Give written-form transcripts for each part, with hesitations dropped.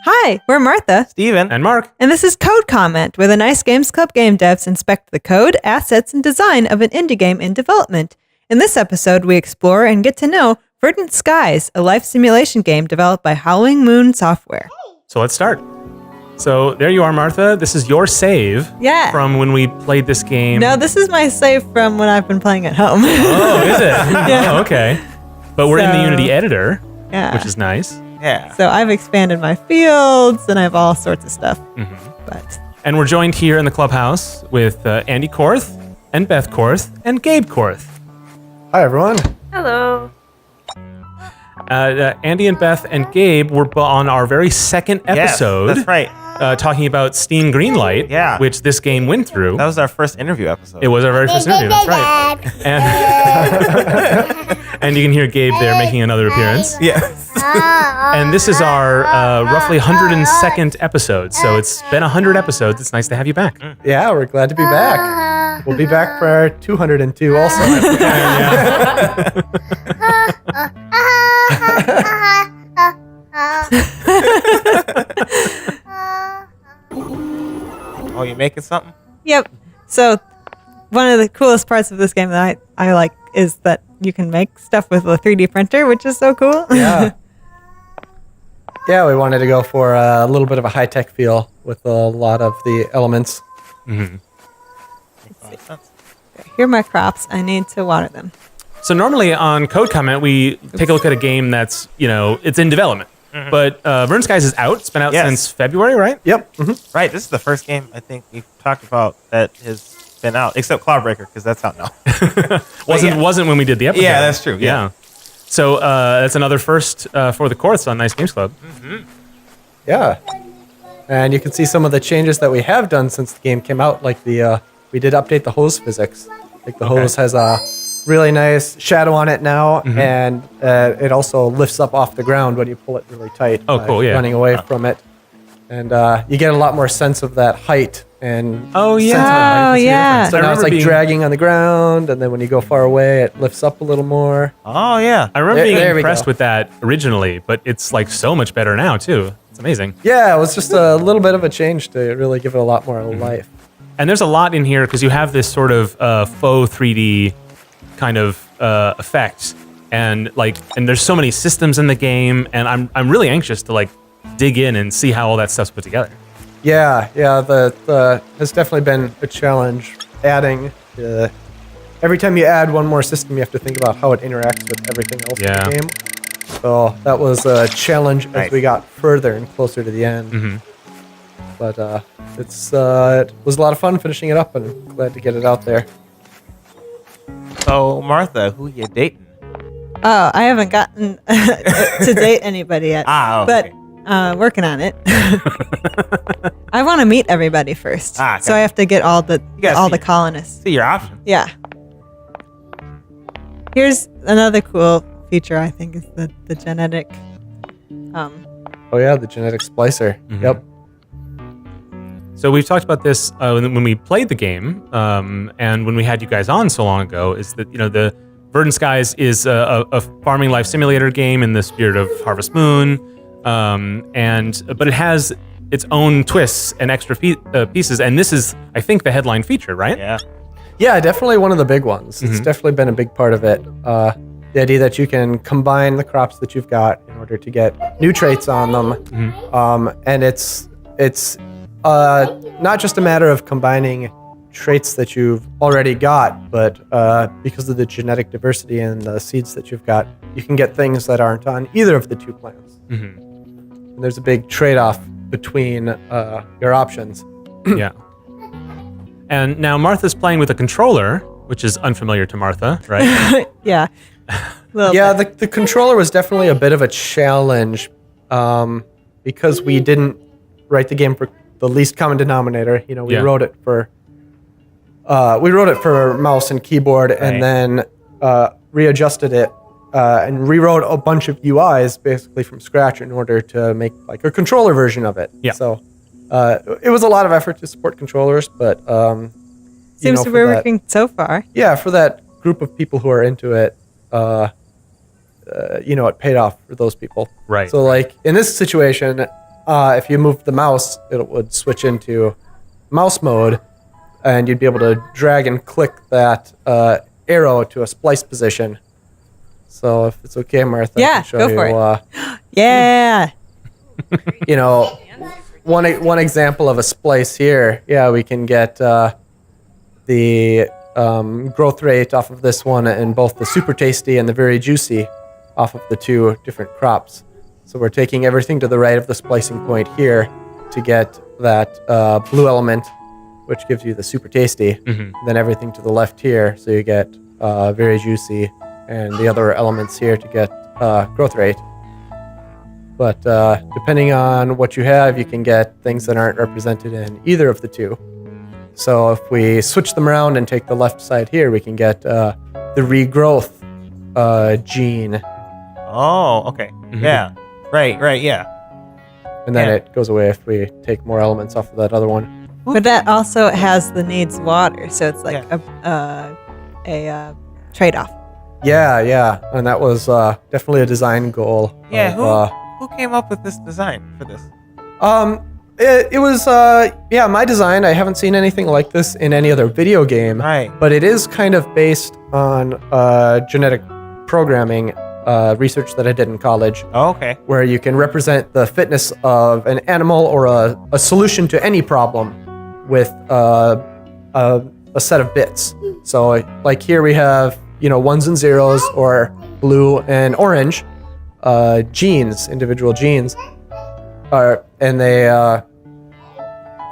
Hi, we're Martha, Steven, and Mark. and this is Code Comment, where the Nice Games Club game devs inspect the code, assets, and design of an indie game in development. In this episode, we explore and get to know Verdant Skies, a life simulation game developed by Howling Moon Software. So let's start. So there you are, Martha. This is your save from when we played this game. No, this is my save from when I've been playing at home. Oh, is it? Yeah. Oh, okay. But we're in the Unity editor, which is nice. Yeah. So I've expanded my fields, and I have all sorts of stuff. And we're joined here in the Clubhouse with Andy Korth, and Beth Korth, and Gabe Korth. Hi, everyone. Hello. Andy and Beth and Gabe were on our very second episode. Yes, that's right. Talking about Steam Greenlight, which this game went through. That was our first interview episode. It was our very first interview, that's right. And you can hear Gabe there making another appearance. Yes. And this is our roughly 102nd episode, so it's been 100 episodes. It's nice to have you back. Yeah, we're glad to be back. We'll be back for our 202 also. Oh, you making something? Yep. So one of the coolest parts of this game that I like is that you can make stuff with a 3D printer, which is so cool. Yeah. Yeah, we wanted to go for a little bit of a high-tech feel with a lot of the elements. Mm-hmm. Here are my crops. I need to water them. So normally on Code Comment, we take a look at a game that's, it's in development. Mm-hmm. But Verdant Skies is out. It's been out since February, right? Yep. Mm-hmm. Right. This is the first game I think we've talked about that has been out, except Cloudbreaker, because that's out now. Wasn't when we did the episode. Yeah, that's true. Yeah. So that's another first for the Korths on Nice Games Club. Mm-hmm. Yeah. And you can see some of the changes that we have done since the game came out, like we did update the hose physics. Like the hose has a really nice shadow on it now, and it also lifts up off the ground when you pull it really tight. Oh, cool, yeah. Running away from it. And you get a lot more sense of that height and sense of Oh, yeah. So now it's like dragging on the ground, and then when you go far away, it lifts up a little more. Oh, yeah. I remember being there we impressed go. with that originally, but it's like so much better now, too. It's amazing. Yeah, it was just a little bit of a change to really give it a lot more life. And there's a lot in here because you have this sort of faux 3D kind of effect, and there's so many systems in the game, and I'm really anxious to dig in and see how all that stuff's put together. Yeah, the has definitely been a challenge adding. Every time you add one more system, you have to think about how it interacts with everything else in the game. So that was a challenge as we got further and closer to the end. Mm-hmm. But it was a lot of fun finishing it up, and I'm glad to get it out there. So, Martha, who you dating? Oh, I haven't gotten to date anybody yet. Okay. But working on it. I want to meet everybody first. Okay. So I have to get all the colonists. See your option. Yeah. Here's another cool feature, I think, is the genetic. Oh yeah, the genetic splicer. Mhm. Yep. So we've talked about this when we played the game, and when we had you guys on so long ago, is that the Verdant Skies is a farming life simulator game in the spirit of Harvest Moon, but it has its own twists and extra pieces, and this is, I think, the headline feature, right? Yeah. Yeah, definitely one of the big ones. It's definitely been a big part of it. The idea that you can combine the crops that you've got in order to get new traits on them, and it's not just a matter of combining traits that you've already got, but because of the genetic diversity and the seeds that you've got, you can get things that aren't on either of the two plants. And there's a big trade-off between your options. Yeah. And now Martha's playing with a controller, which is unfamiliar to Martha, right? Yeah. The controller was definitely a bit of a challenge because we didn't write the game for the least common denominator. We wrote it for mouse and keyboard, and then readjusted it and rewrote a bunch of UIs basically from scratch in order to make a controller version of it. Yeah. So it was a lot of effort to support controllers, but seems to be working so far. Yeah, for that group of people who are into it, it paid off for those people. Right. So in this situation, if you move the mouse, it would switch into mouse mode, and you'd be able to drag and click that arrow to a splice position. So if it's okay, Martha, I Yeah, can show go you. for it. Yeah. You know, one example of a splice here. Yeah, we can get the growth rate off of this one, and both the super tasty and the very juicy off of the two different crops. So we're taking everything to the right of the splicing point here to get that blue element, which gives you the super tasty. Then everything to the left here, so you get very juicy, and the other elements here to get growth rate. But depending on what you have, you can get things that aren't represented in either of the two. So if we switch them around and take the left side here, we can get the regrowth gene. Oh, okay. Yeah. Right, yeah. And then Yeah. it goes away if we take more elements off of that other one. But that also has the needs water, so it's like Yeah. a trade-off. Yeah. And that was definitely a design goal. Yeah, of, who came up with this design for this? It was, my design. I haven't seen anything like this in any other video game. Right. But it is kind of based on genetic programming research that I did in college, Oh, okay. where you can represent the fitness of an animal or a solution to any problem with a set of bits. So like here we have, ones and zeros, or blue and orange genes, individual genes. And they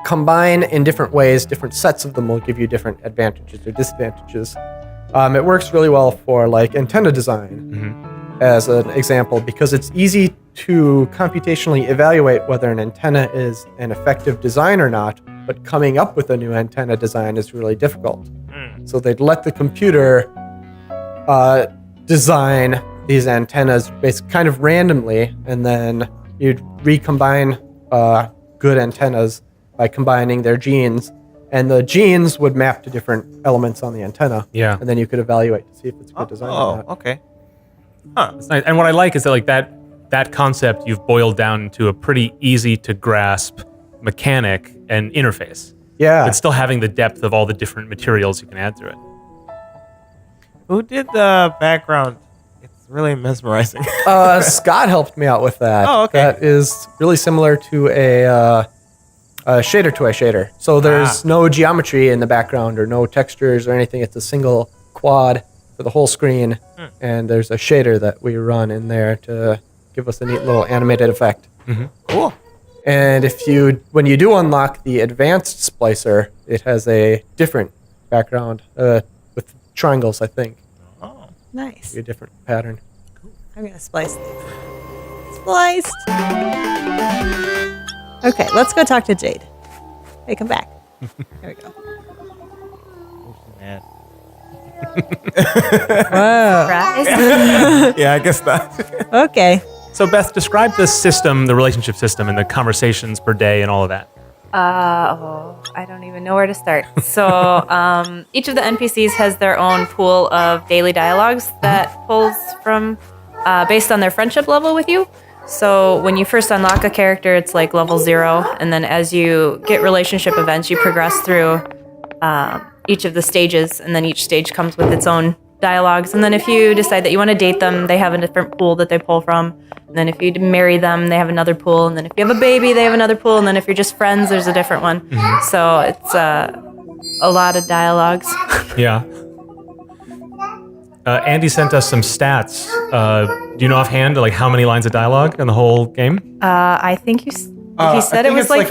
combine in different ways. Different sets of them will give you different advantages or disadvantages. It works really well for like antenna design, as an example, because it's easy to computationally evaluate whether an antenna is an effective design or not, but coming up with a new antenna design is really difficult. So they'd let the computer design these antennas kind of randomly, and then you'd recombine good antennas by combining their genes, and the genes would map to different elements on the antenna. Yeah. And then you could evaluate to see if it's a good design or not. Okay. Huh. It's nice. And what I like is that like that concept you've boiled down to a pretty easy to grasp mechanic and interface. Yeah. But still having the depth of all the different materials you can add to it. Who did the background? It's really mesmerizing. Scott helped me out with that. Oh, okay. That is really similar to a shader to a shader. So there's no geometry in the background or no textures or anything. It's a single quad for the whole screen, and there's a shader that we run in there to give us a neat little animated effect. Cool. And when you do unlock the advanced splicer, it has a different background with triangles, I think. Oh. Nice. A different pattern. I'm gonna splice these. Spliced. Okay, let's go talk to Jade. Hey, come back. There we go. Man. Whoa. Surprise. Yeah, I guess not. Okay. So Beth, describe the system, the relationship system, and the conversations per day and all of that. I don't even know where to start. So each of the NPCs has their own pool of daily dialogues that pulls from based on their friendship level with you. So when you first unlock a character, it's like level 0, and then as you get relationship events, you progress through each of the stages, and then each stage comes with its own dialogues. And then if you decide that you want to date them, they have a different pool that they pull from. And then if you marry them, they have another pool. And then if you have a baby, they have another pool. And then if you're just friends, there's a different one. So it's a lot of dialogues. Yeah. Andy sent us some stats. Do you know offhand like how many lines of dialogue in the whole game? I think he said it was like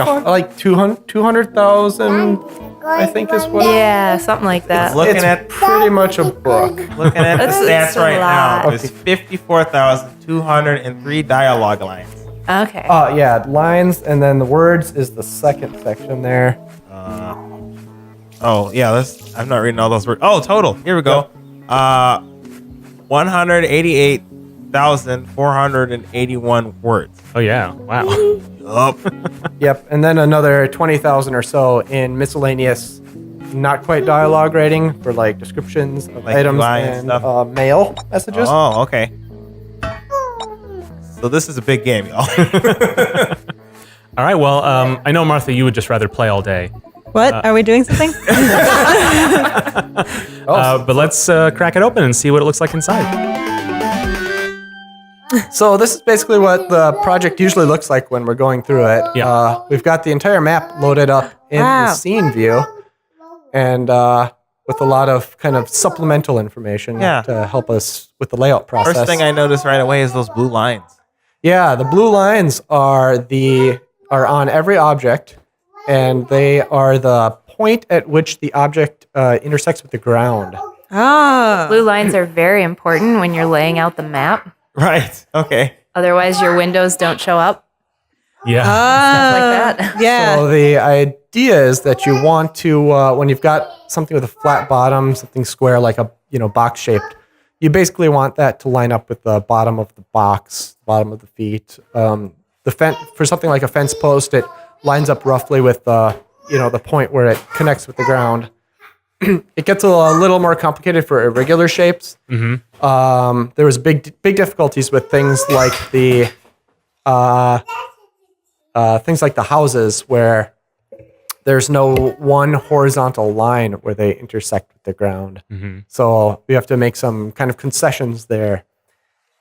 200,000. I think is what. Yeah, something like that. Looking It's at pretty much a book. looking at the It's stats a right now, lot. there's 54,203 dialogue lines. Okay. Yeah, lines, and then the words is the second section there. Oh yeah, I'm not reading all those words. Oh, total. Here we go. 188,481 words. Oh yeah. Wow. Up. Yep, and then another 20,000 or so in miscellaneous, not quite dialogue writing for like descriptions of Like items UI and and stuff? mail messages. Oh, okay. So this is a big game, y'all. All right. Well, I know, Martha, you would just rather play all day. What? Are we doing something? But let's crack it open and see what it looks like inside. So this is basically what the project usually looks like when we're going through it. Yeah. We've got the entire map loaded up in the scene view, and with a lot of kind of supplemental information to help us with the layout process. First thing I noticed right away is those blue lines. Yeah, the blue lines are on every object, and they are the point at which the object intersects with the ground. Oh. Blue lines are very important when you're laying out the map. Right. Okay. Otherwise, your windows don't show up. Yeah. Stuff like that. Yeah. So the idea is that you want to, when you've got something with a flat bottom, something square like a box shaped, you basically want that to line up with the bottom of the box, bottom of the feet. For something like a fence post, it lines up roughly with the point where it connects with the ground. It gets a little more complicated for irregular shapes. Mm-hmm. There was big difficulties with things like the houses where there's no one horizontal line where they intersect with the ground. Mm-hmm. So we have to make some kind of concessions there.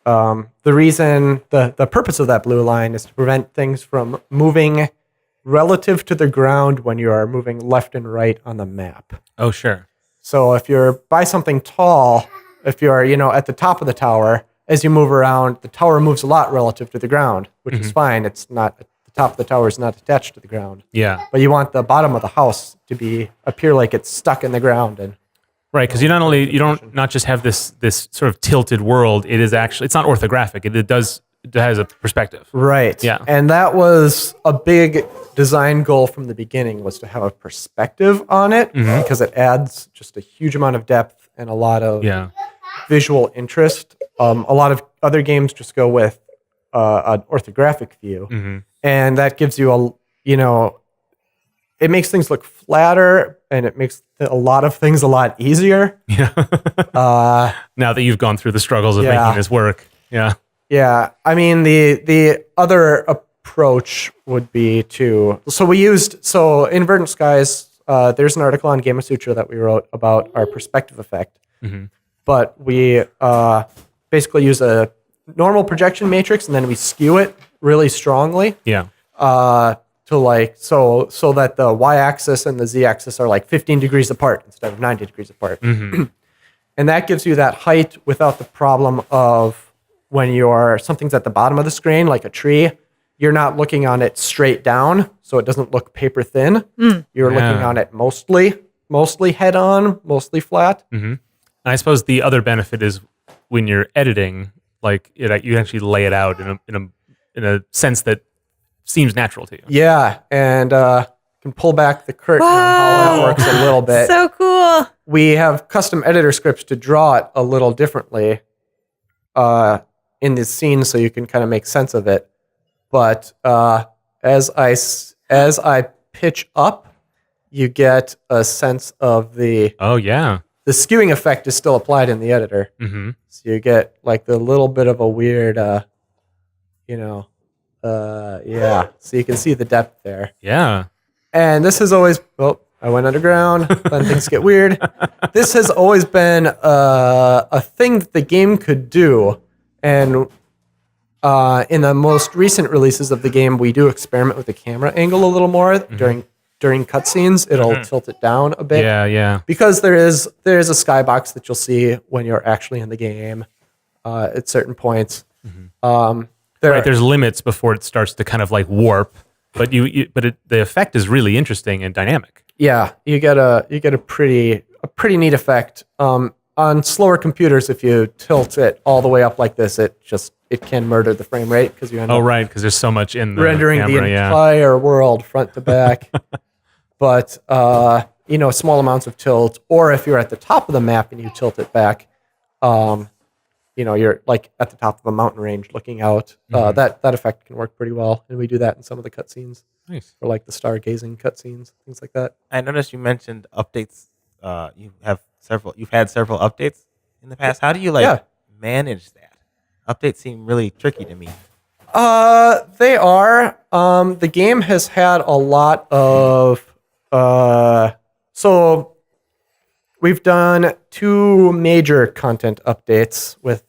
The reason, the purpose of that blue line is to prevent things from moving relative to the ground when you are moving left and right on the map. Oh, sure. So if you're by something tall, if you're, at the top of the tower, as you move around, the tower moves a lot relative to the ground, which is fine. It's not, the top of the tower is not attached to the ground. Yeah. But you want the bottom of the house to appear like it's stuck in the ground. And Right, because you don't just have this sort of tilted world. It is actually, it's not orthographic. It has a perspective. Right. Yeah. And that was a big design goal from the beginning, was to have a perspective on it, because it adds just a huge amount of depth and a lot of visual interest. A lot of other games just go with an orthographic view, and that gives you it makes things look flatter, and it makes a lot of things a lot easier. Yeah. Now that you've gone through the struggles of making this work. Yeah. Yeah, I mean the other approach would be so in Verdant Skies, there's an article on Game Sutra that we wrote about our perspective effect, but we basically use a normal projection matrix and then we skew it really strongly. Yeah. So that the y-axis and the z-axis are like 15 degrees apart instead of 90 degrees apart, and that gives you that height without the problem of, when something's at the bottom of the screen, like a tree, you're not looking on it straight down, so it doesn't look paper thin. You're looking on it mostly head on, mostly flat. And I suppose the other benefit is when you're editing, like you actually lay it out in a sense that seems natural to you. Yeah, and can pull back the curtain on how that works a little bit. So cool. We have custom editor scripts to draw it a little differently in this scene, so you can kind of make sense of it. But as I pitch up, you get a sense of the skewing effect is still applied in the editor. So you get like the little bit of a weird, so you can see the depth there. Yeah. And this has always, I went underground, then things get weird. This has always been a thing that the game could do. And in the most recent releases of the game, we do experiment with the camera angle a little more during cutscenes. It'll tilt it down a bit. Yeah. Because there is a skybox that you'll see when you're actually in the game at certain points. There's limits before it starts to kind of like warp, but the effect is really interesting and dynamic. Yeah, you get a pretty neat effect. On slower computers, if you tilt it all the way up like this, it can murder the frame rate because you end up because there's so much in the rendering camera, the entire world front to back. But small amounts of tilt, or if you're at the top of the map and you tilt it back, you're like at the top of a mountain range looking out. That effect can work pretty well, and we do that in some of the cutscenes. Nice. Or like the stargazing cutscenes, things like that. I noticed you mentioned updates. You've had several updates in the past. How do you manage that? Updates seem really tricky to me. They are. The game has had a lot of so we've done 2 major content updates with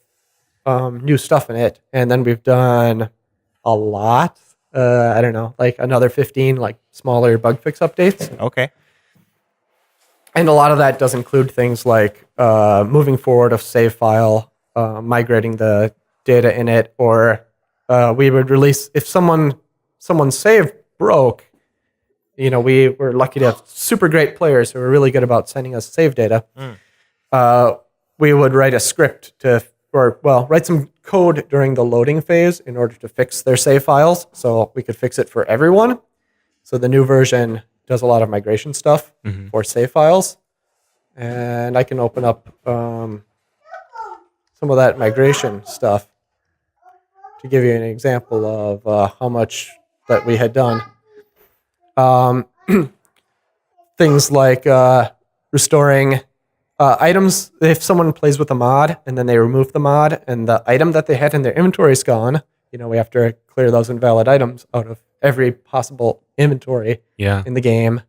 new stuff in it, and then we've done a lot. I don't know, like another 15 like smaller bug fix updates. Okay. And a lot of that does include things like moving forward a save file, migrating the data in it, or we would release if someone's save broke. You know, we were lucky to have super great players who were really good about sending us save data. We would write a script write some code during the loading phase in order to fix their save files, so we could fix it for everyone. So the new version does a lot of migration stuff for save files, and I can open up some of that migration stuff to give you an example of how much that we had done. Things like restoring items. If someone plays with a mod and then they remove the mod and the item that they had in their inventory is gone, you know, we have to clear those invalid items out of every possible inventory in the game.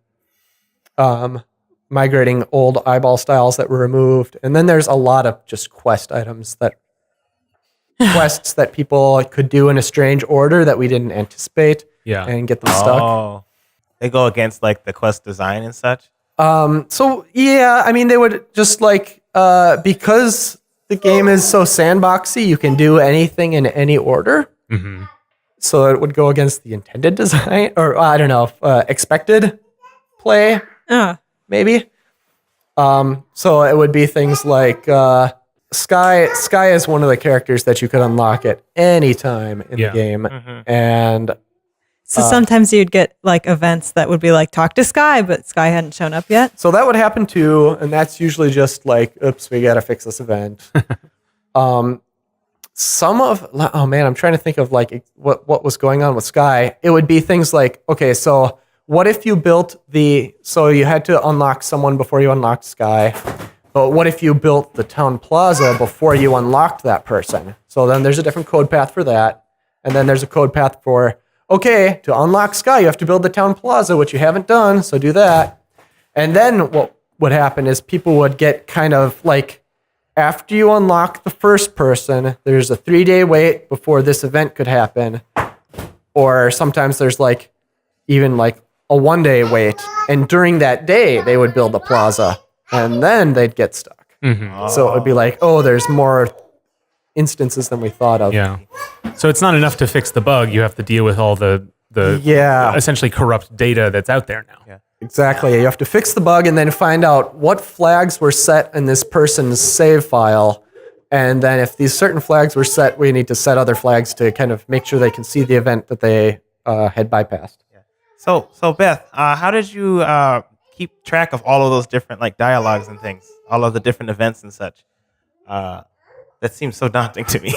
Migrating old eyeball styles that were removed. And then there's a lot of just quests that people could do in a strange order that we didn't anticipate and get them stuck. They go against like the quest design and such. So yeah, I mean, they would just like, because the game is so sandboxy, you can do anything in any order. So it would go against the intended design, or I don't know, expected play, maybe. So it would be things like, Sky is one of the characters that you could unlock at any time in the game. And so sometimes you'd get like events that would be like, talk to Sky, but Sky hadn't shown up yet. So that would happen too, and that's usually just like, oops, we got to fix this event. I'm trying to think of like what was going on with Sky. It would be things like, okay, so what if you so you had to unlock someone before you unlocked Sky, but what if you built the town plaza before you unlocked that person? So then there's a different code path for that, and then there's a code path for, okay, to unlock Sky, you have to build the town plaza, which you haven't done, so do that. And then what would happen is people would get kind of like, after you unlock the first person, there's a 3-day wait before this event could happen. Or sometimes there's like, even like a 1-day wait. And during that day, they would build the plaza, and then they'd get stuck. So it would be like, oh, there's more instances than we thought of. Yeah. So it's not enough to fix the bug. You have to deal with all the essentially corrupt data that's out there now. Yeah. Exactly. You have to fix the bug and then find out what flags were set in this person's save file. And then if these certain flags were set, we need to set other flags to kind of make sure they can see the event that they had bypassed. Yeah. So Beth, how did you keep track of all of those different like dialogues and things, all of the different events and such? That seems so daunting to me.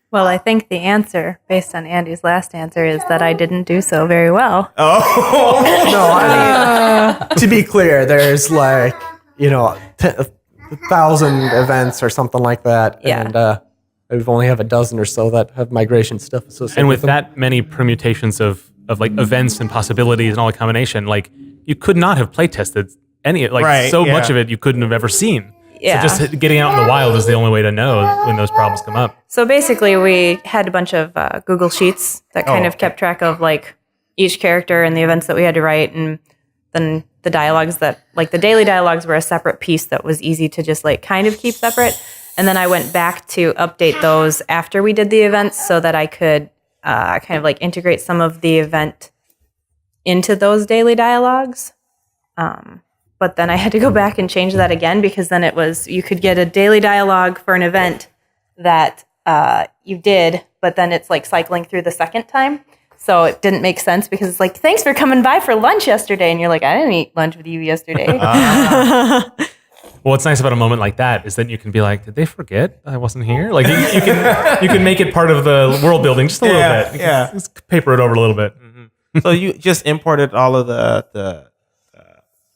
Well, I think the answer, based on Andy's last answer, is that I didn't do so very well. Oh. No, I mean, to be clear, there's like, 1,000 events or something like that. Yeah. And we've only have a dozen or so that have migration stuff associated And with them. that many permutations of like events and possibilities and all the combination, like you could not have play tested much of it you couldn't have ever seen. Yeah. So just getting out in the wild is the only way to know when those problems come up. So basically, we had a bunch of Google Sheets that kind of kept track of like each character and the events that we had to write, and then the dialogues that like the daily dialogues were a separate piece that was easy to just like kind of keep separate. And then I went back to update those after we did the events so that I could kind of like integrate some of the event into those daily dialogues. But then I had to go back and change that again because then it was, you could get a daily dialogue for an event that you did, but then it's like cycling through the second time. So it didn't make sense because it's like, thanks for coming by for lunch yesterday. And you're like, I didn't eat lunch with you yesterday. Well, what's nice about a moment like that is that you can be like, did they forget I wasn't here? Like you can make it part of the world building just a little bit. You can just paper it over a little bit. Mm-hmm. So you just imported all of the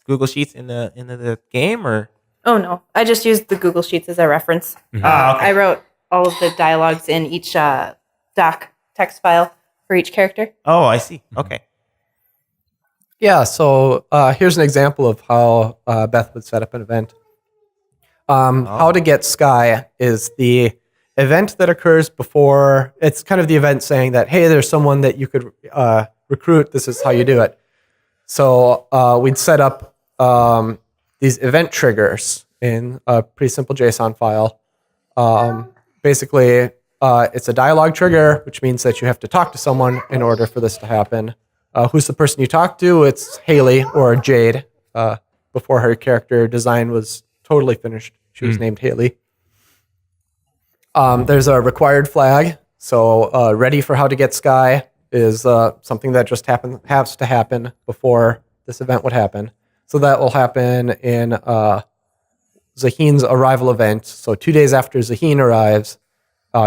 Google Sheets in the game, or? Oh no, I just used the Google Sheets as a reference. Okay. I wrote all of the dialogues in each doc text file for each character. Oh, I see. Okay. Yeah, so here's an example of how Beth would set up an event. How to Get Sky is the event that occurs before. It's kind of the event saying that, hey, there's someone that you could recruit. This is how you do it. So we'd set up these event triggers in a pretty simple JSON file. Basically, it's a dialogue trigger, which means that you have to talk to someone in order for this to happen. Who's the person you talk to? It's Haley or Jade. Before her character design was totally finished, she was named Haley. There's a required flag. So ready for How to Get Sky is something that just has to happen before this event would happen. So that will happen in Zaheen's arrival event. So 2 days after Zaheen arrives,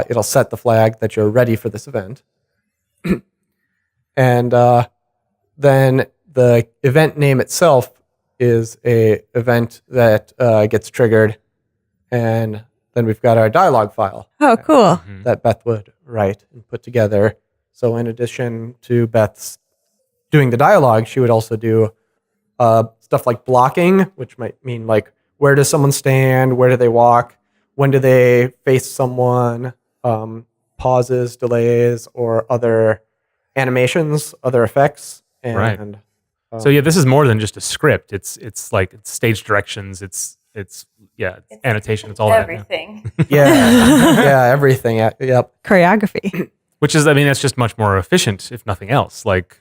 it'll set the flag that you're ready for this event. And then the event name itself is a event that gets triggered. And then we've got our dialogue file. Oh, cool. That Beth would write and put together. So in addition to Beth's doing the dialogue, she would also do stuff like blocking, which might mean like, where does someone stand? Where do they walk? When do they face someone? Pauses, delays, or other animations, other effects. And, Right. So yeah, this is more than just a script. It's like it's stage directions. It's annotation. It's all Everything. yeah, everything. Yep. Choreography. Which is, I mean, that's just much more efficient, if nothing else. Like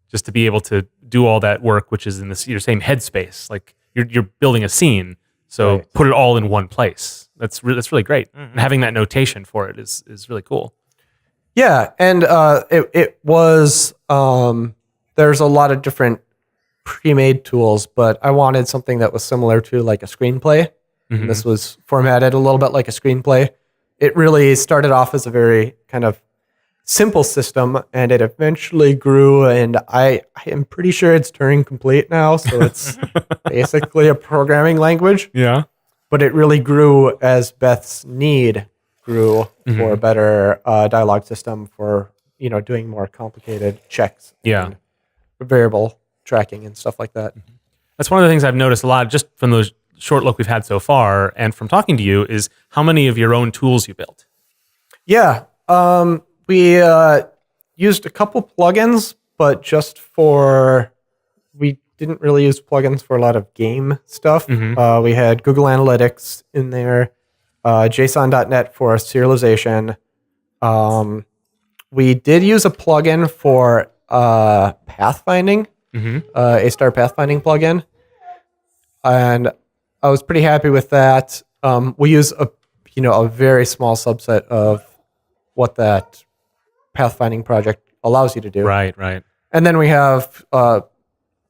just to be able to do all that work, which is in your same headspace. Like you're building a scene, so Right. put it all in one place. That's really great. And having that notation for it is really cool. Yeah, and it was there's a lot of different pre-made tools, but I wanted something that was similar to like a screenplay. And this was formatted a little bit like a screenplay. It really started off as a very kind of simple system, and it eventually grew, and I am pretty sure it's Turing complete now, so it's basically a programming language. Yeah. But it really grew as Beth's need grew for a better dialogue system for doing more complicated checks, and variable tracking and stuff like that. That's one of the things I've noticed a lot just from the short look we've had so far, and from talking to you, is how many of your own tools you built. Yeah, we used a couple plugins, but we didn't really use plugins for a lot of game stuff. We had Google Analytics in there, JSON.NET for serialization. We did use a plugin for pathfinding, A-star pathfinding plugin, and I was pretty happy with that. We use a very small subset of what that pathfinding project allows you to do. Right. And then we have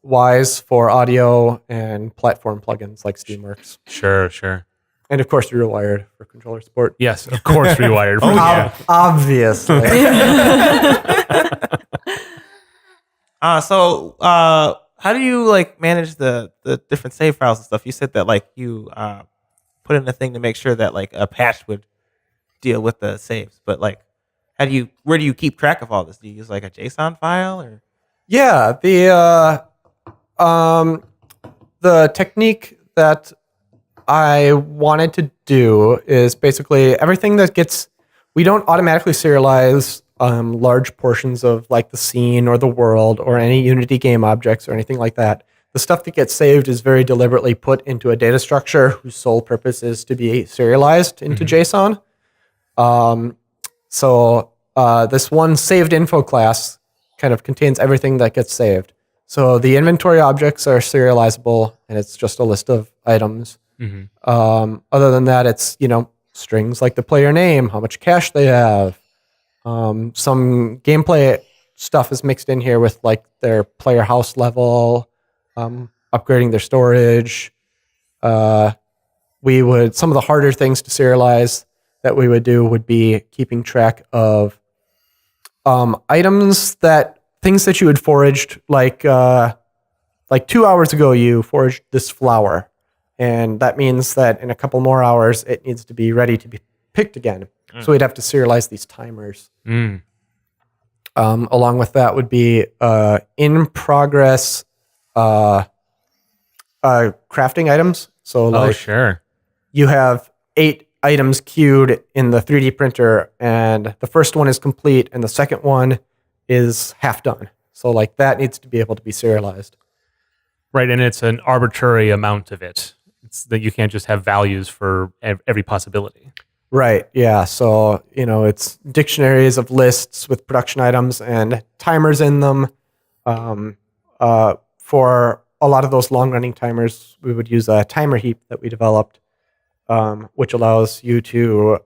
Wise for audio and platform plugins like Steamworks. Sure. And of course, Rewired for controller support. Yes, of course, Rewired. Obviously. So how do you like manage the different save files and stuff? You said that like you put in a thing to make sure that like a patch would deal with the saves, but like where do you keep track of all this? Do you use like a JSON file or? Yeah, the technique that I wanted to do is basically everything that we don't automatically serialize large portions of like the scene or the world or any Unity game objects or anything like that. The stuff that gets saved is very deliberately put into a data structure whose sole purpose is to be serialized into JSON. So this one saved info class kind of contains everything that gets saved. So the inventory objects are serializable, and it's just a list of items. Other than that, it's strings like the player name, how much cash they have. Some gameplay stuff is mixed in here with like their player house level, upgrading their storage. Some of the harder things to serialize that we would do would be keeping track of things that you had foraged, like 2 hours ago you foraged this flower, and that means that in a couple more hours it needs to be ready to be picked again. So we'd have to serialize these timers. Along with that would be in progress crafting items. So like sure. you have 8 items queued in the 3D printer, and the first one is complete, and the second one is half done. So like that needs to be able to be serialized. Right, and it's an arbitrary amount of it. It's that you can't just have values for every possibility. Right. Yeah. So, it's dictionaries of lists with production items and timers in them. For a lot of those long running timers, we would use a timer heap that we developed, which allows you to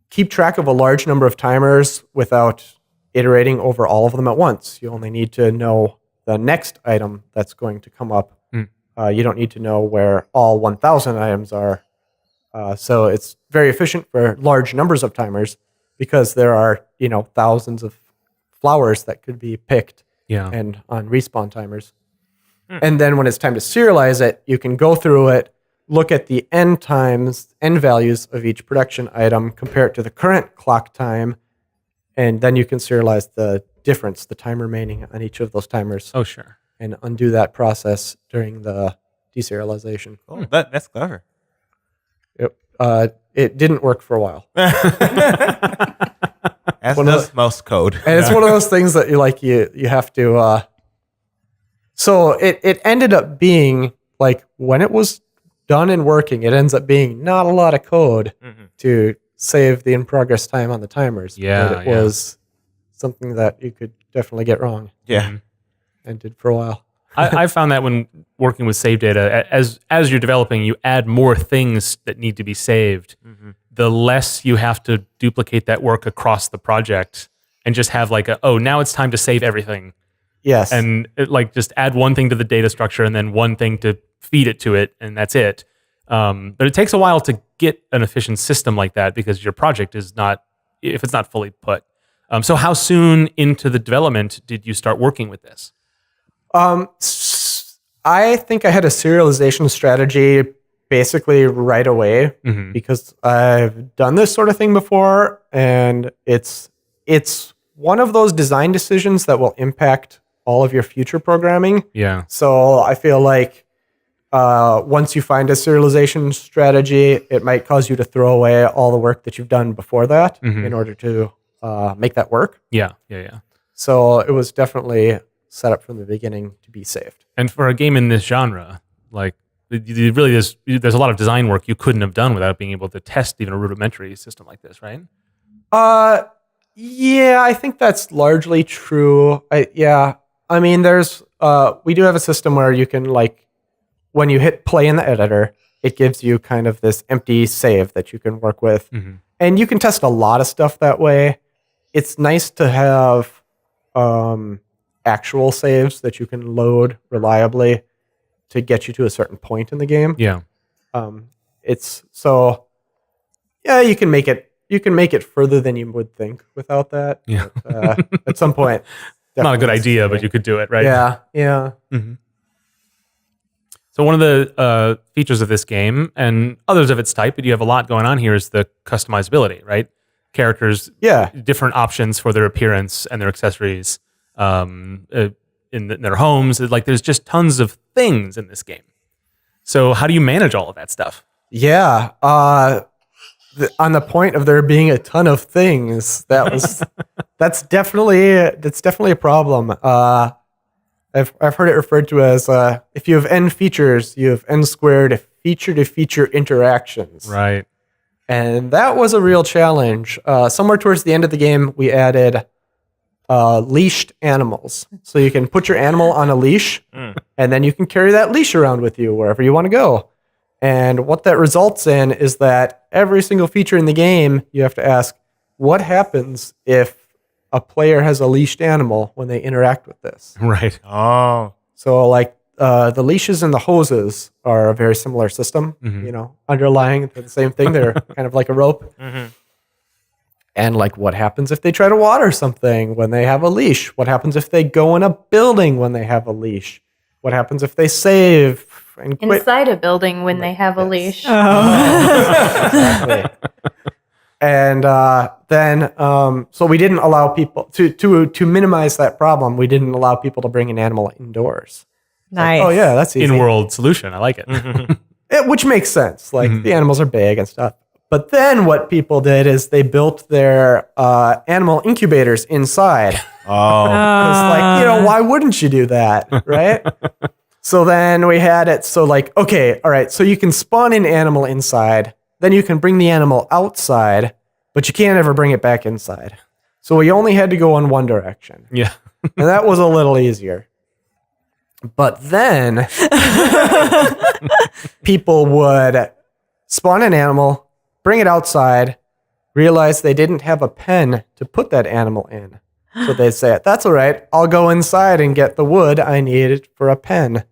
keep track of a large number of timers without iterating over all of them at once. You only need to know the next item that's going to come up. You don't need to know where all 1,000 items are. So it's very efficient for large numbers of timers because there are, thousands of flowers that could be picked and on respawn timers. And then when it's time to serialize it, you can go through it, look at the end values of each production item, compare it to the current clock time, and then you can serialize the difference, the time remaining on each of those timers. Oh, sure. And undo that process during the deserialization. Oh, that's clever. It didn't work for a while. As does most code. And it's one of those things that you have to. So it ended up being like when it was done and working, it ends up being not a lot of code to save the in progress time on the timers. Yeah, but it was something that you could definitely get wrong. Yeah, and did for a while. I found that when working with save data, as you're developing, you add more things that need to be saved. The less you have to duplicate that work across the project and just have now it's time to save everything. Yes. And just add one thing to the data structure and then one thing to feed it to it, and that's it. But it takes a while to get an efficient system like that because your project is not, if it's not fully put. So how soon into the development did you start working with this? I think I had a serialization strategy basically right away because I've done this sort of thing before, and it's one of those design decisions that will impact all of your future programming. Yeah. So I feel like once you find a serialization strategy, it might cause you to throw away all the work that you've done before that in order to make that work. Yeah. So it was definitely set up from the beginning to be saved. And for a game in this genre, there's a lot of design work you couldn't have done without being able to test even a rudimentary system like this, right? Yeah, I think that's largely true. I mean, there's we do have a system where you can when you hit play in the editor, it gives you kind of this empty save that you can work with, and you can test a lot of stuff that way. It's nice to have actual saves that you can load reliably to get you to a certain point in the game. Yeah. It's so you can make it further than you would think without that. Yeah. But, at some point, not a good idea, but you could do it, right? Yeah. So one of the features of this game, and others of its type, but you have a lot going on here, is the customizability, right? Characters, different options for their appearance and their accessories in their homes. There's just tons of things in this game. So how do you manage all of that stuff? Yeah. On the point of there being a ton of things, that's definitely a problem. I've heard it referred to as if you have n features, you have n squared feature-to-feature interactions. Right. And that was a real challenge. Somewhere towards the end of the game, we added leashed animals. So you can put your animal on a leash, and then you can carry that leash around with you wherever you want to go. And what that results in is that every single feature in the game, you have to ask, what happens if a player has a leashed animal when they interact with this? Right. Oh. So the leashes and the hoses are a very similar system, underlying the same thing. They're kind of like a rope. And what happens if they try to water something when they have a leash? What happens if they go in a building when they have a leash? What happens if they save and quit? Inside a building when they have a leash. Oh. Exactly. And then, so we didn't allow people to minimize that problem. We didn't allow people to bring an animal indoors. Nice. Oh yeah, that's easy. In-world solution. I like it. Which makes sense. Like the animals are big and stuff. But then what people did is they built their animal incubators inside. Oh. It's why wouldn't you do that, right? So then we had it so like, okay, all right, so you can spawn an animal inside, then you can bring the animal outside, but you can't ever bring it back inside. So we only had to go in one direction. Yeah. And that was a little easier. But then people would spawn an animal, bring it outside, realize they didn't have a pen to put that animal in. So they'd say, that's all right, I'll go inside and get the wood I need for a pen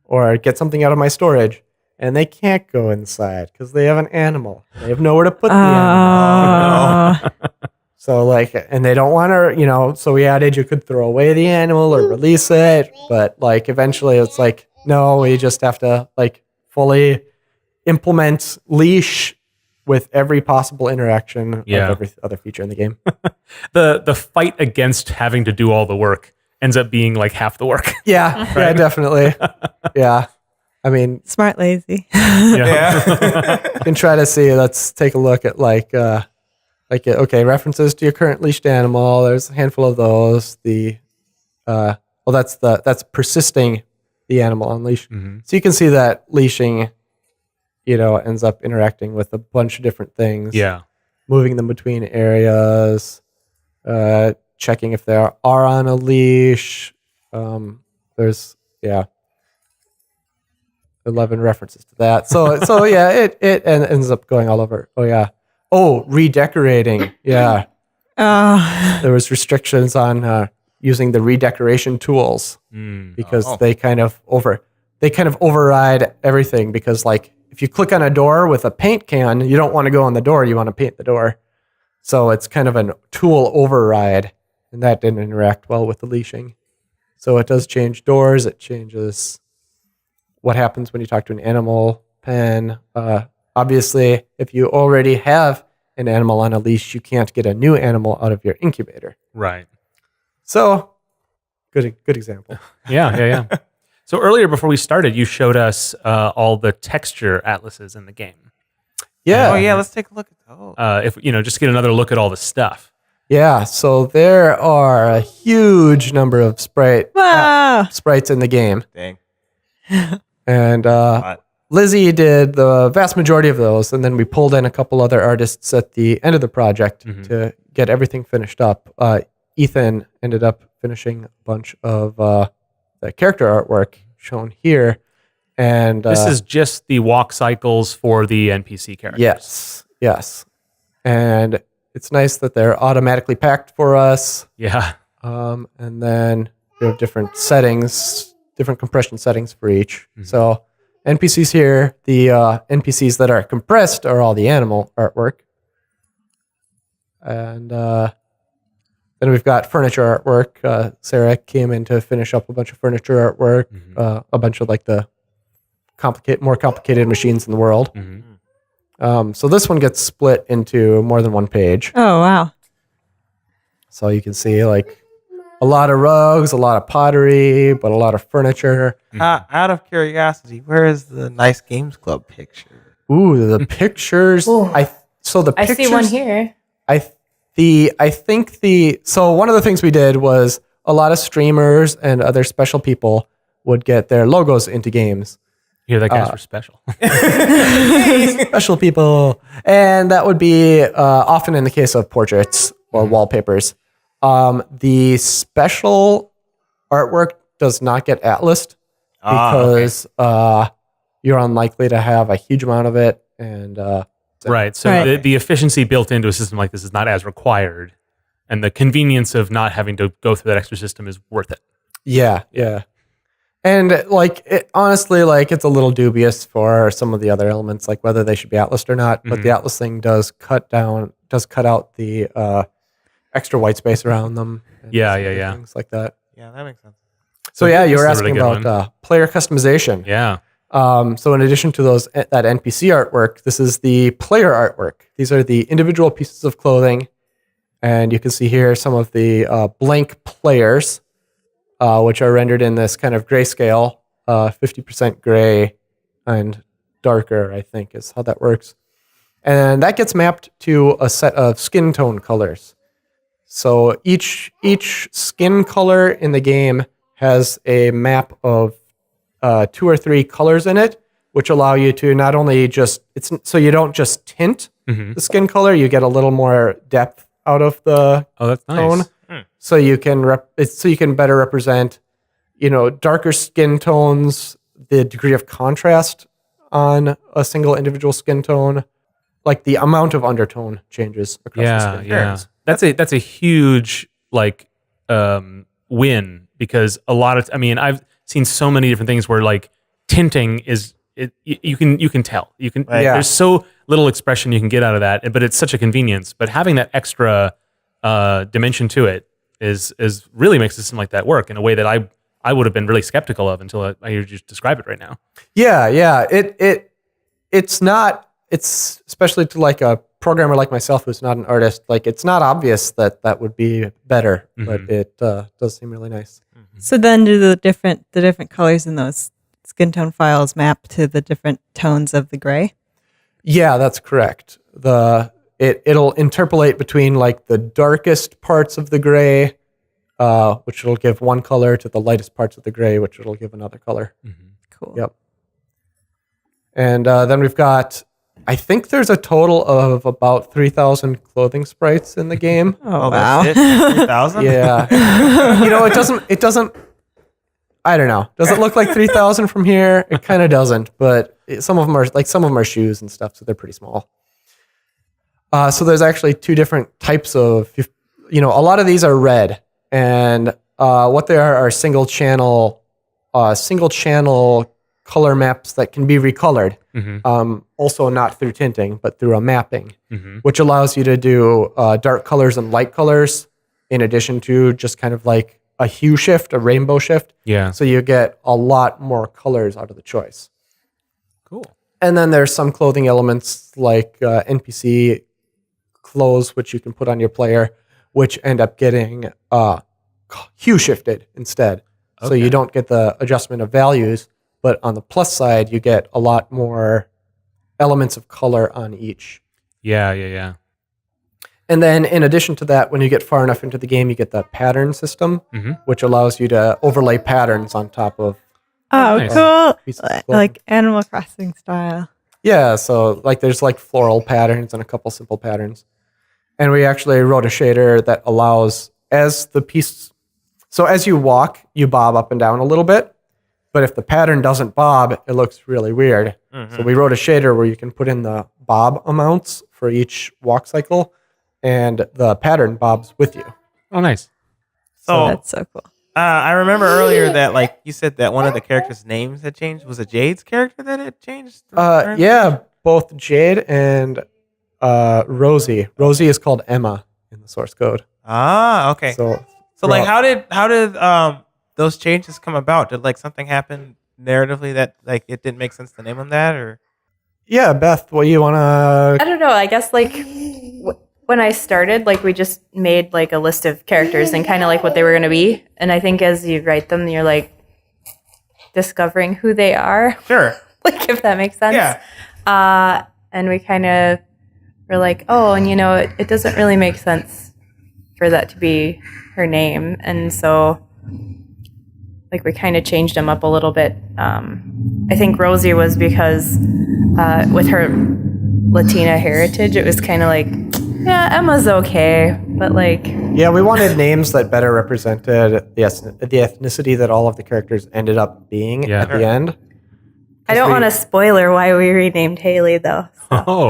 or get something out of my storage. And they can't go inside because they have an animal. They have nowhere to put the animal. So and they don't want to, so we added you could throw away the animal or release it. But eventually it's no, we just have to fully implement leash with every possible interaction of every other feature in the game. The fight against having to do all the work ends up being like half the work. Yeah, yeah, definitely. Yeah. I mean, Smart lazy. Yeah. you can try to see, let's take a look at references to your current leashed animal. There's a handful of those. That's persisting the animal on leash. Mm-hmm. So you can see that leashing, ends up interacting with a bunch of different things. Yeah. Moving them between areas, checking if they are on a leash. There's 11 references to that. So yeah, it ends up going all over. Oh yeah. Oh, redecorating. Yeah. There was restrictions on using the redecoration tools because they kind of override everything because if you click on a door with a paint can, you don't want to go on the door, you want to paint the door. So it's kind of a tool override, and that didn't interact well with the leashing. So it does change doors, it changes what happens when you talk to an animal pen. Obviously, if you already have an animal on a leash, you can't get a new animal out of your incubator. Right. So, good example. Yeah. So earlier, before we started, you showed us all the texture atlases in the game. Yeah. Oh yeah, let's take a look at those. If just get another look at all the stuff. Yeah, so there are a huge number of sprites in the game. Dang. And Hot. Lizzie did the vast majority of those, and then we pulled in a couple other artists at the end of the project to get everything finished up. Ethan ended up finishing a bunch of the character artwork shown here. And This is just the walk cycles for the NPC characters. Yes. And it's nice that they're automatically packed for us. Yeah. And then we have different settings, different compression settings for each. So NPCs here, the NPCs that are compressed are all the animal artwork. And then we've got furniture artwork. Sarah came in to finish up a bunch of furniture artwork, a bunch of the more complicated machines in the world. So this one gets split into more than one page. Oh, wow. So you can see a lot of rugs, a lot of pottery, but a lot of furniture. Out of curiosity, where is the Nice Games Club picture? Ooh, the pictures. I see one here. So one of the things we did was a lot of streamers and other special people would get their logos into games. Here, that guy's for special. Special people. And that would be often in the case of portraits or wallpapers. The special artwork does not get atlased because you're unlikely to have a huge amount of it. And Right. So the efficiency built into a system like this is not as required. And the convenience of not having to go through that extra system is worth it. Yeah. And honestly, it's a little dubious for some of the other elements, whether they should be atlased or not. But the atlas thing does cut out the extra white space around them. And Yeah. Things like that. Yeah, that makes sense. So yeah, you This were is a really asking good about player customization. Yeah. So in addition to that NPC artwork, this is the player artwork. These are the individual pieces of clothing. And you can see here some of the blank players, which are rendered in this kind of grayscale, 50% gray and darker, I think is how that works. And that gets mapped to a set of skin tone colors. So each skin color in the game has a map of 2 or 3 colors in it, which allow you to not only so you don't just tint the skin color, you get a little more depth out of the that's tone. nice. So you can better represent, darker skin tones, the degree of contrast on a single individual skin tone, like the amount of undertone changes across the skin tones. That's a huge win, because I've seen so many different things where like tinting you can tell. There's so little expression you can get out of that, but it's such a convenience. But having that extra dimension to it is really makes a system like that work in a way that I would have been really skeptical of until I heard you describe it right now. Yeah. It's especially to like a programmer like myself who's not an artist, like it's not obvious that would be better, but it does seem really nice. So then do the different colors in those skin tone files map to the different tones of the gray? Yeah, that's correct. It'll interpolate between like the darkest parts of the gray, which will give one color, to the lightest parts of the gray, which it'll give another color. Cool. Yep. And then we've got, I think there's a total of about 3,000 clothing sprites in the game. Oh, wow. 3,000? Yeah. It doesn't, I don't know. Does it look like 3,000 from here? It kind of doesn't, but some of them are shoes and stuff, so they're pretty small. So there's actually 2 different types of, a lot of these are red, and what they are single channel color maps that can be recolored. Also not through tinting, but through a mapping, which allows you to do dark colors and light colors in addition to just kind of like a hue shift, a rainbow shift. Yeah. So you get a lot more colors out of the choice. Cool. And then there's some clothing elements like NPC clothes, which you can put on your player, which end up getting hue shifted instead. Okay. So you don't get the adjustment of values, but on the plus side, you get a lot more elements of color on each. Yeah. And then in addition to that, when you get far enough into the game, you get the pattern system, which allows you to overlay patterns on top of cool. pieces of clothing. Like Animal Crossing style. Yeah, so like there's like floral patterns and a couple simple patterns. And we actually wrote a shader that allows as you walk, you bob up and down a little bit. But if the pattern doesn't bob, it looks really weird. So we wrote a shader where you can put in the bob amounts for each walk cycle, and the pattern bobs with you. Oh, nice. So That's so cool. I remember earlier that like you said that one of the characters' names had changed. Was it Jade's character that had changed? Yeah, both Jade and Rosie. Rosie is called Emma in the source code. Ah, okay. So like how did those changes come about? Did like something happen narratively that like it didn't make sense to name them that, or? Yeah, Beth, what do you want to? I don't know. I guess like when I started, like we just made like a list of characters and kind of like what they were going to be. And I think as you write them, you're like discovering who they are. Sure. Like if that makes sense. Yeah. And we kind of were like, oh, and it doesn't really make sense for that to be her name. And so like we kind of changed them up a little bit. I think Rosie was because with her Latina heritage, it was kind of like, yeah, Emma's okay, but like... Yeah, we wanted names that better represented the ethnicity that all of the characters ended up being at the end. I don't want to spoiler why we renamed Haley, though. So. Oh.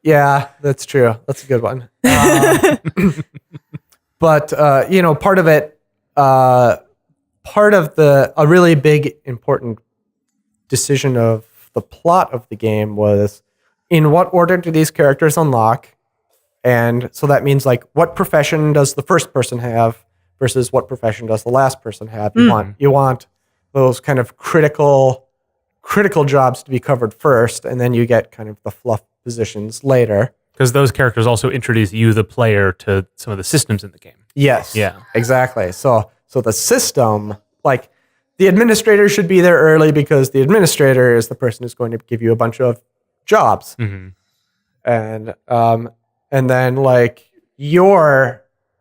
Yeah, that's true. That's a good one. But, part of it, a really big, important decision of the plot of the game was in what order do these characters unlock? And so that means like what profession does the first person have versus what profession does the last person have? You want those kind of critical jobs to be covered first, and then you get kind of the fluff positions later. Because those characters also introduce you, the player, to some of the systems in the game. Yes. Yeah. Exactly. So the system, like the administrator should be there early because the administrator is the person who's going to give you a bunch of jobs. Mm-hmm. And then like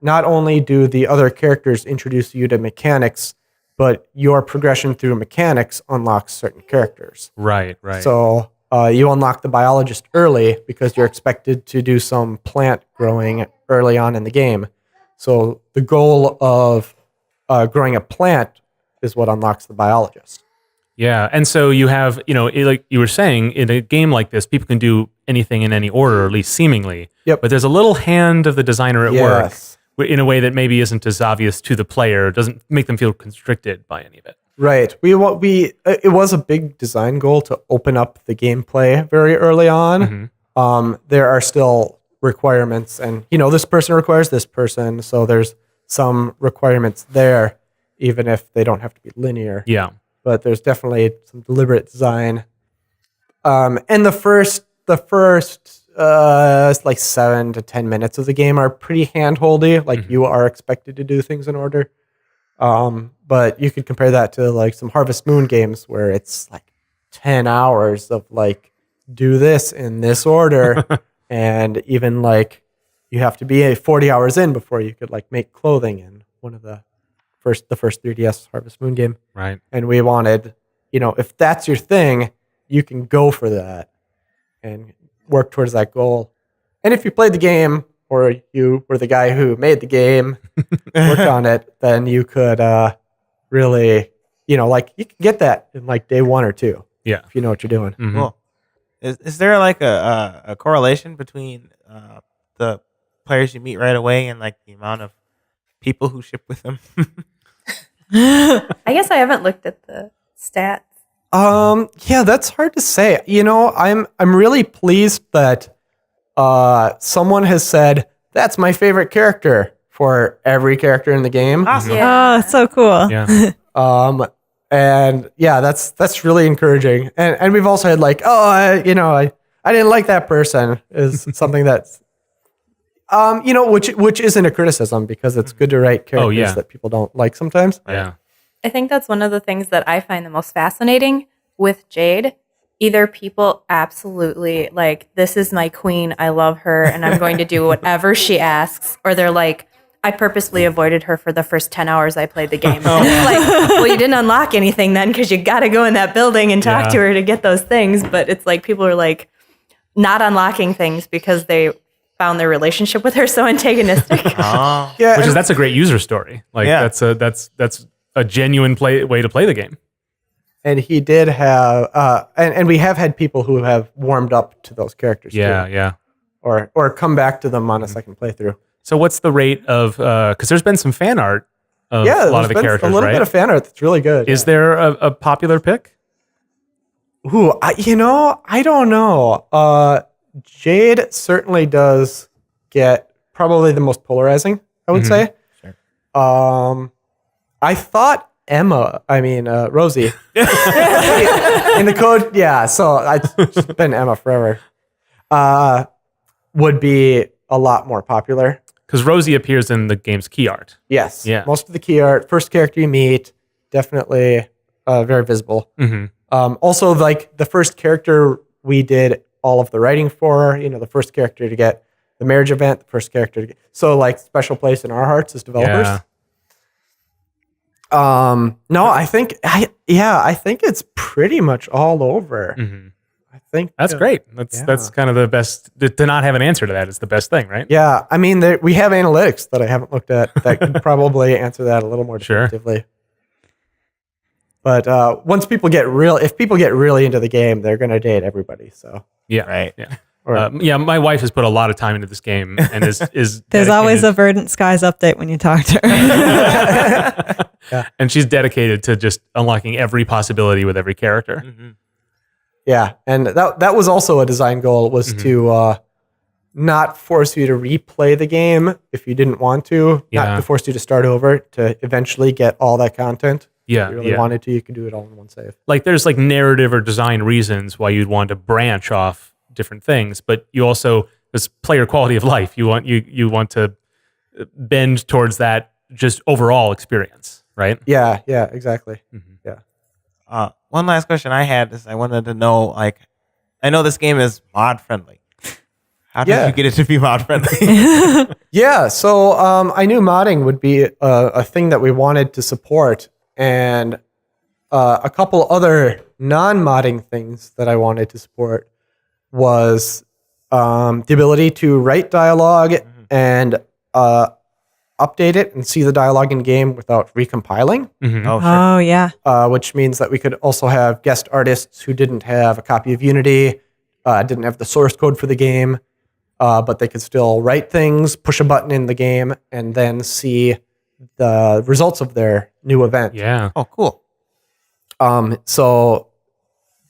not only do the other characters introduce you to mechanics, but your progression through mechanics unlocks certain characters. Right. So you unlock the biologist early because you're expected to do some plant growing early on in the game. So the goal of growing a plant is what unlocks the biologist. Yeah, and so you have, like you were saying, in a game like this, people can do anything in any order, or at least seemingly. Yep. But there's a little hand of the designer at Yes. work in a way that maybe isn't as obvious to the player, doesn't make them feel constricted by any of it. Right. It was a big design goal to open up the gameplay very early on. Mm-hmm. There are still requirements, and this person requires this person, so there's some requirements there, even if they don't have to be linear. Yeah. But there's definitely some deliberate design. And the first like 7 to 10 minutes of the game are pretty handholdy. Like you are expected to do things in order. But you could compare that to like some Harvest Moon games where it's like 10 hours of like, do this in this order. And even like you have to be 40 hours in before you could like make clothing in one of the first 3DS Harvest Moon game. Right. And we wanted, if that's your thing, you can go for that and work towards that goal. And if you played the game or you were the guy who made the game, worked on it, then you could really, like you can get that in like day 1 or 2. Yeah. If you know what you're doing. Mm-hmm. Cool. Is there like a correlation between the players you meet right away and like the amount of people who ship with them? I guess I haven't looked at the stats. Yeah, that's hard to say. I'm really pleased that someone has said that's my favorite character for every character in the game. Awesome. Yeah. Oh, so cool. Yeah. And yeah, that's really encouraging. And we've also had like, I didn't like that person is something that's, which isn't a criticism because it's good to write characters that people don't like sometimes. Yeah. I think that's one of the things that I find the most fascinating with Jade. Either people absolutely like, this is my queen, I love her, and I'm going to do whatever she asks, or they're like, I purposely avoided her for the first 10 hours I played the game. It's like, well, you didn't unlock anything then because you got to go in that building and talk to her to get those things. But it's like people are like not unlocking things because they found their relationship with her so antagonistic. Oh. Yeah, That's a great user story. Like that's a genuine way to play the game. and he did have, and we have had people who have warmed up to those characters too, or come back to them on a second playthrough. So what's the rate of, because there's been some fan art of a lot of the characters, a little right? bit of fan art that's really good. Is there a popular pick? Ooh, I don't know. Jade certainly does get probably the most polarizing, I would say. Sure. I thought Rosie. In the code, yeah, so it's been Emma forever. Would be a lot more popular. Because Rosie appears in the game's key art. Yes. Yeah. Most of the key art, first character you meet, definitely very visible. Mm-hmm. Also, like the first character we did all of the writing for, the first character to get the marriage event, the first character to get, so like special place in our hearts as developers. Yeah. No, I think it's pretty much all over. Mm-hmm. I think That's great. That's kind of the best. To not have an answer to that is the best thing, right? Yeah, I mean, we have analytics that I haven't looked at that could probably answer that a little more definitively. But if people get really into the game, they're going to date everybody. So Yeah. Right. Yeah. My wife has put a lot of time into this game and is There's always a Verdant Skies update when you talk to her. and she's dedicated to just unlocking every possibility with every character. Mm-hmm. yeah, and that was also a design goal, was to not force you to replay the game if you didn't want to, not to force you to start over, to eventually get all that content. Yeah, If you really yeah. wanted to, you could do it all in one save. Like there's like narrative or design reasons why you'd want to branch off different things, but you also there's player quality of life. You want to bend towards that just overall experience, right? Yeah, exactly. One last question I had is I wanted to know, like, I know this game is mod friendly. How did you get it to be mod friendly? Yeah, so I knew modding would be a thing that we wanted to support, and a couple other non-modding things that I wanted to support was the ability to write dialogue and update it and see the dialogue in game without recompiling. Oh, sure. Oh, yeah. Which means that we could also have guest artists who didn't have a copy of Unity, didn't have the source code for the game, but they could still write things, push a button in the game, and then see the results of their new event. Yeah. Oh, cool. So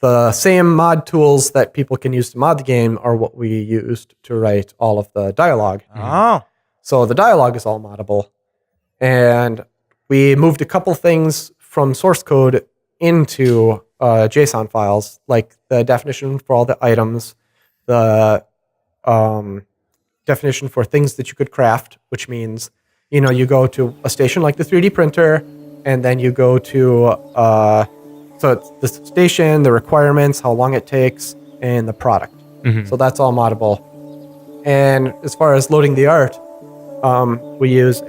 the same mod tools that people can use to mod the game are what we used to write all of the dialogue. Oh. So the dialogue is all moddable. And we moved a couple things from source code into JSON files, like the definition for all the items, the definition for things that you could craft, which means, you go to a station like the 3D printer, and then you go to, so it's the station, the requirements, how long it takes, and the product. So that's all moddable. And as far as loading the art, we use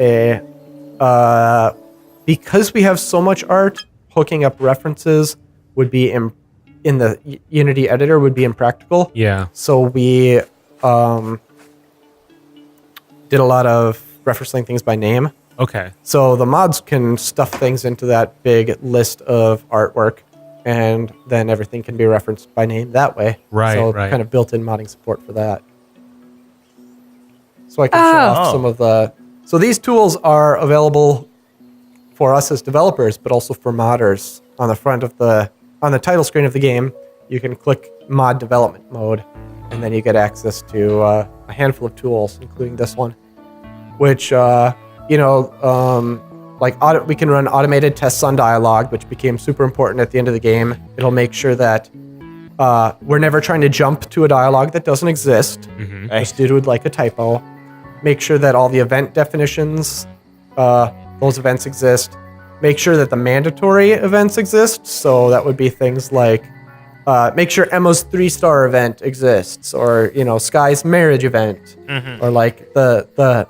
because we have so much art, hooking up references would be in the Unity editor would be impractical. Yeah. So we did a lot of referencing things by name. Okay. So the mods can stuff things into that big list of artwork, and then everything can be referenced by name that way. Right, So right. kind of built-in modding support for that. So I can show off some of the... So these tools are available for us as developers, but also for modders. On the front of on the title screen of the game, you can click mod development mode, and then you get access to a handful of tools, including this one, which, we can run automated tests on dialogue, which became super important at the end of the game. It'll make sure that we're never trying to jump to a dialogue that doesn't exist, just due to like a typo. Make sure that all the event definitions, those events exist. Make sure that the mandatory events exist. So that would be things like make sure Emma's 3-star event exists, or Sky's marriage event, or like the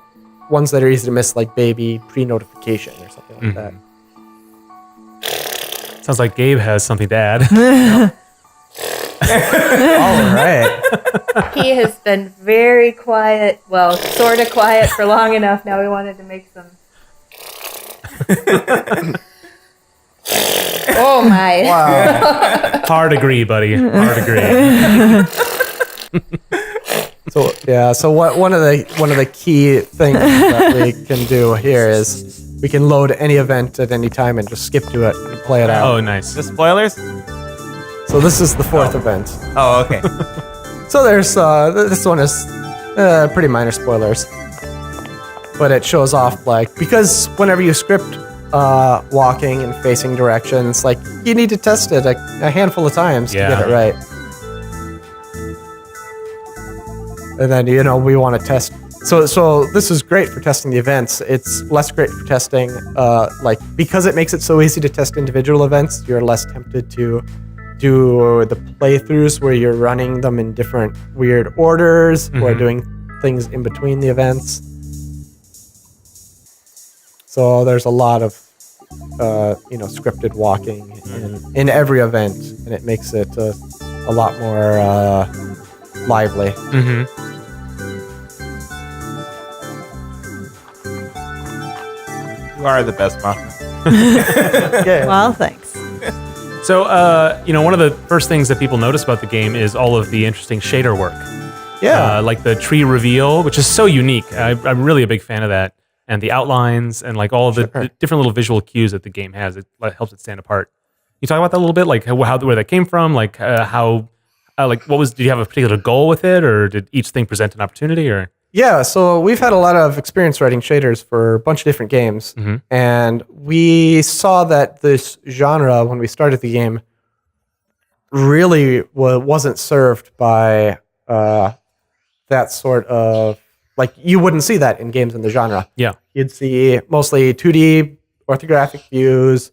ones that are easy to miss, like baby pre-notification or something like that. Sounds like Gabe has something to add. All right. He has been very quiet, well, sort of quiet for long enough. Now we wanted to make some. Oh my. Wow. Hard agree, buddy. Hard agree. So one of the key things that we can do here is we can load any event at any time and just skip to it and play it out. Oh, nice. The spoilers? So this is the fourth event. Oh, okay. So there's this one is pretty minor spoilers, but it shows off because whenever you script walking and facing directions, you need to test it a handful of times to get it right. And then we want to test. So this is great for testing the events. It's less great for testing because it makes it so easy to test individual events. You're less tempted to do the playthroughs where you're running them in different weird orders or doing things in between the events. So there's a lot of scripted walking in every event, and it makes it a lot more lively. You are the best, Mom. Yeah. Well, thanks. So, one of the first things that people notice about the game is all of the interesting shader work. Yeah. Like the tree reveal, which is so unique. I'm really a big fan of that. And the outlines and all of the different little visual cues that the game has. It helps it stand apart. You talk about that a little bit, where that came from, did you have a particular goal with it, or did each thing present an opportunity, or? Yeah, so we've had a lot of experience writing shaders for a bunch of different games, and we saw that this genre, when we started the game, really wasn't served by that sort of, like, you wouldn't see that in games in the genre. Yeah. You'd see mostly 2D orthographic views,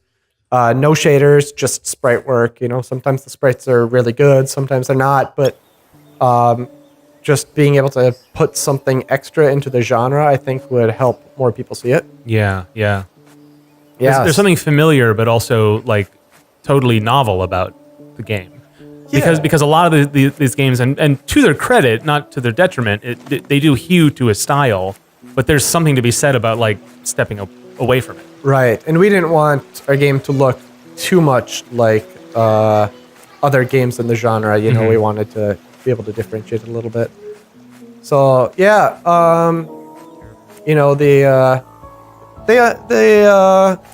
no shaders, just sprite work. Sometimes the sprites are really good, sometimes they're not, but just being able to put something extra into the genre, I think, would help more people see it. Yeah. Yeah, There's something familiar, but also like totally novel about the game. Because a lot of these games, and to their credit, not to their detriment, they do hew to a style, but there's something to be said about like stepping away from it. Right, and we didn't want our game to look too much like other games in the genre. We wanted to be able to differentiate a little bit. So yeah, the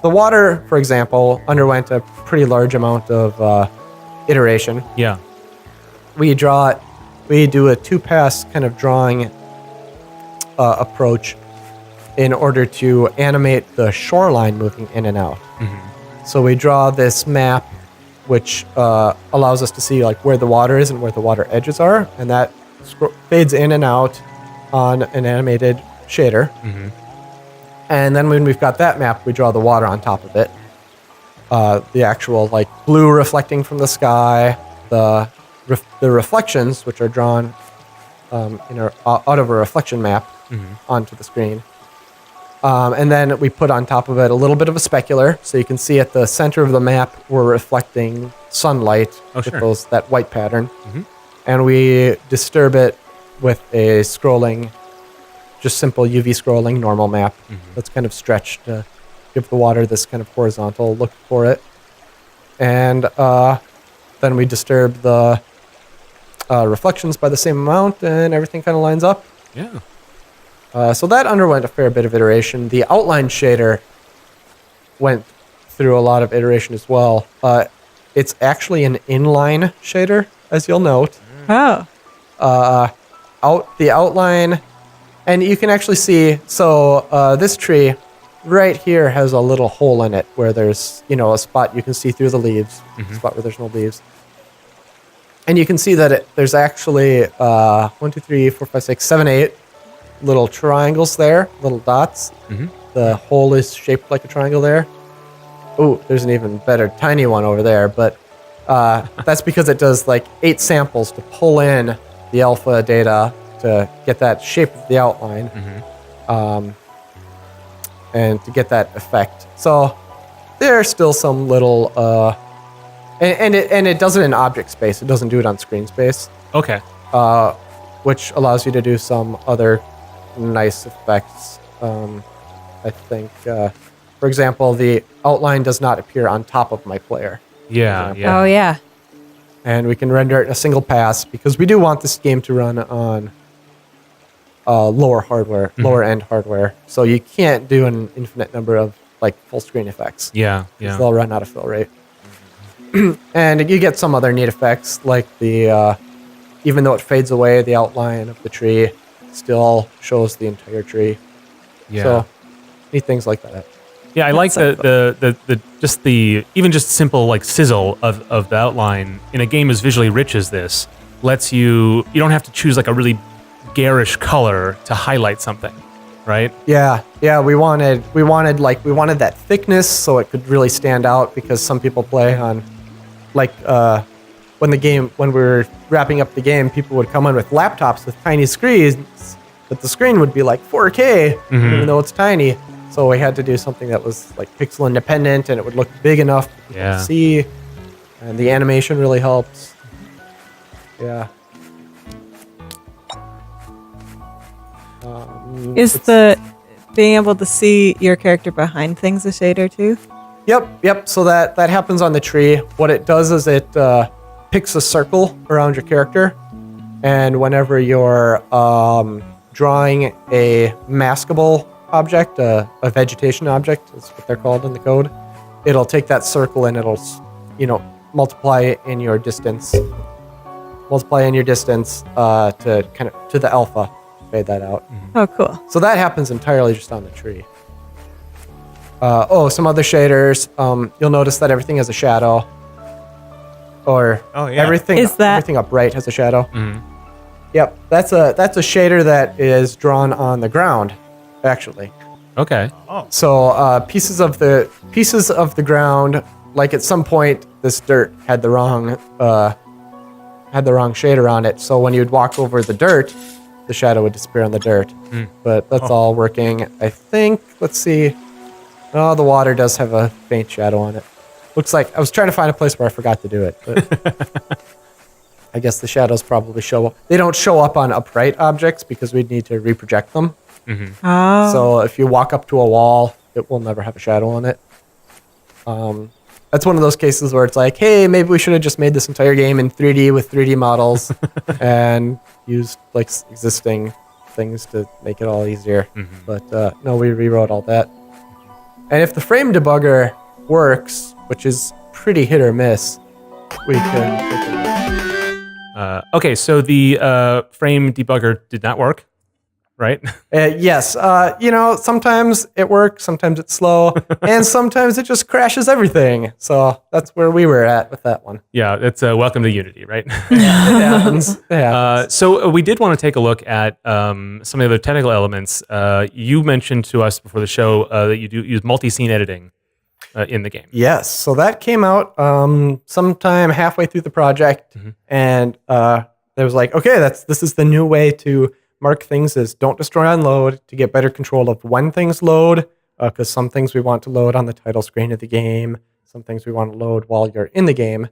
water, for example, underwent a pretty large amount of iteration. Yeah. We do a 2-pass kind of drawing approach in order to animate the shoreline moving in and out. So we draw this map which allows us to see like where the water is and where the water edges are, and that fades in and out on an animated shader. And then when we've got that map, we draw the water on top of it. The actual like blue reflecting from the sky, the reflections, which are drawn out of a reflection map onto the screen. And then we put on top of it a little bit of a specular, so you can see at the center of the map we're reflecting sunlight with that white pattern. And we disturb it with a scrolling, just simple UV scrolling normal map that's kind of stretched to give the water this kind of horizontal look for it. And then we disturb the reflections by the same amount, and everything kind of lines up. Yeah. So that underwent a fair bit of iteration. The outline shader went through a lot of iteration as well. It's actually an inline shader, as you'll note. Oh. The outline, and you can actually see, so this tree right here has a little hole in it where there's, a spot you can see through the leaves, a spot where there's no leaves. And you can see that there's actually 1, 2, 3, 4, 5, 6, 7, 8 little triangles there, little dots. The hole is shaped like a triangle there. Oh, there's an even better tiny one over there, but that's because it does like 8 samples to pull in the alpha data to get that shape of the outline. And to get that effect. So there are still some little, and it does it in object space. It doesn't do it on screen space. Okay. Which allows you to do some other nice effects. I think, for example, the outline does not appear on top of my player. Yeah. Oh, yeah. And we can render it in a single pass because we do want this game to run on lower hardware, lower end hardware. So you can't do an infinite number of like full screen effects. Yeah. They'll run out of fill rate. And you get some other neat effects like the, even though it fades away, the outline of the tree still shows the entire tree. Yeah. So neat things like that. Yeah, I like the even just simple like sizzle of the outline in a game as visually rich as this lets you don't have to choose like a really garish color to highlight something, right? Yeah, we wanted that thickness so it could really stand out, because some people play on like when we were wrapping up the game, people would come in with laptops with tiny screens, but the screen would be like 4K even though it's tiny. So we had to do something that was like pixel independent and it would look big enough for people to see, and the animation really helps. Yeah. Is the being able to see your character behind things a shader too? Yep. So that happens on the tree. What it does is it picks a circle around your character, and whenever you're drawing a maskable object, a vegetation object, that's what they're called in the code, it'll take that circle and it'll, multiply in your distance to kind of to the alpha, fade that out. Oh, cool. So that happens entirely just on the tree. Some other shaders. You'll notice that everything has a shadow. Or everything everything upright has a shadow. Yep, that's a shader that is drawn on the ground, actually. Okay. So pieces of the ground, like at some point, this dirt had the wrong shader on it. So when you'd walk over the dirt, the shadow would disappear on the dirt. But that's all working. I think. Let's see. Oh, the water does have a faint shadow on it. Looks like I was trying to find a place where I forgot to do it. But I guess the shadows probably show up. They don't show up on upright objects because we'd need to reproject them. Oh. So if you walk up to a wall, it will never have a shadow on it. That's one of those cases where it's like, hey, maybe we should have just made this entire game in 3D with 3D models and used like existing things to make it all easier. But no, we rewrote all that. And if the frame debugger works, which is pretty hit or miss, we can. Okay, so the frame debugger did not work, right? Yes. Sometimes it works, sometimes it's slow, and sometimes it just crashes everything. So that's where we were at with that one. Yeah, it's welcome to Unity, right? It happens. It happens. So we did want to take a look at some of the other technical elements. You mentioned to us before the show that you do use multi-scene editing in the game. Yes. So that came out sometime halfway through the project, and there was like, okay, this is the new way to mark things as don't destroy on load to get better control of when things load, because some things we want to load on the title screen of the game, some things we want to load while you're in the game.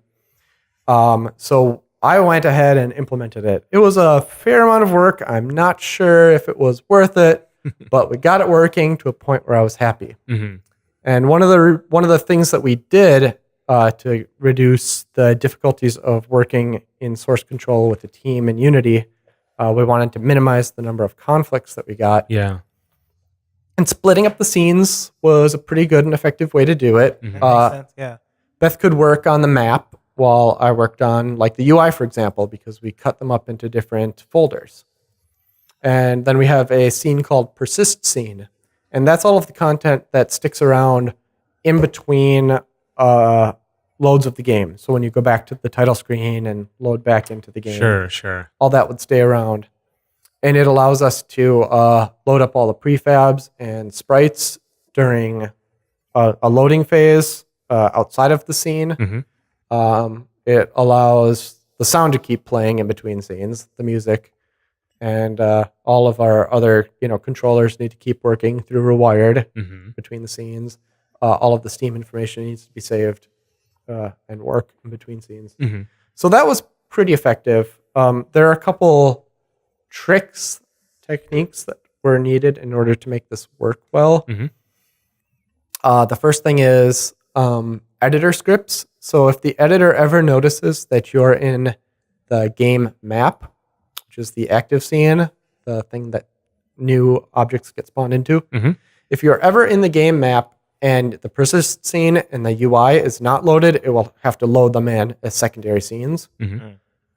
So I went ahead and implemented it. It was a fair amount of work. I'm not sure if it was worth it, but we got it working to a point where I was happy. And one of the things that we did to reduce the difficulties of working in source control with the team in Unity, we wanted to minimize the number of conflicts that we got. Yeah. And splitting up the scenes was a pretty good and effective way to do it. Makes sense. Yeah. Beth could work on the map while I worked on like the UI, for example, because we cut them up into different folders. And then we have a scene called persist scene. And that's all of the content that sticks around in between loads of the game. So when you go back to the title screen and load back into the game, Sure. all that would stay around. And it allows us to load up all the prefabs and sprites during a loading phase outside of the scene. It allows the sound to keep playing in between scenes, the music. And all of our other, controllers need to keep working through Rewired between the scenes. All of the Steam information needs to be saved and work in between scenes. So that was pretty effective. There are a couple techniques that were needed in order to make this work well. The first thing is editor scripts. So if the editor ever notices that you're in the game map, which is the active scene, the thing that new objects get spawned into. If you're ever in the game map and the persist scene and the UI is not loaded, it will have to load them in as secondary scenes.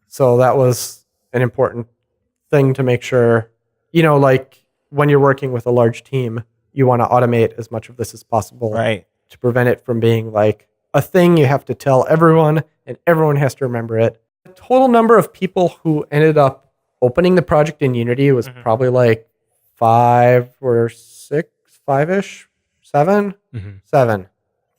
So that was an important thing to make sure, like when you're working with a large team, you want to automate as much of this as possible to prevent it from being like a thing you have to tell everyone and everyone has to remember it. The total number of people who ended up opening the project in Unity was probably like 5 or 6, 5-ish, 7.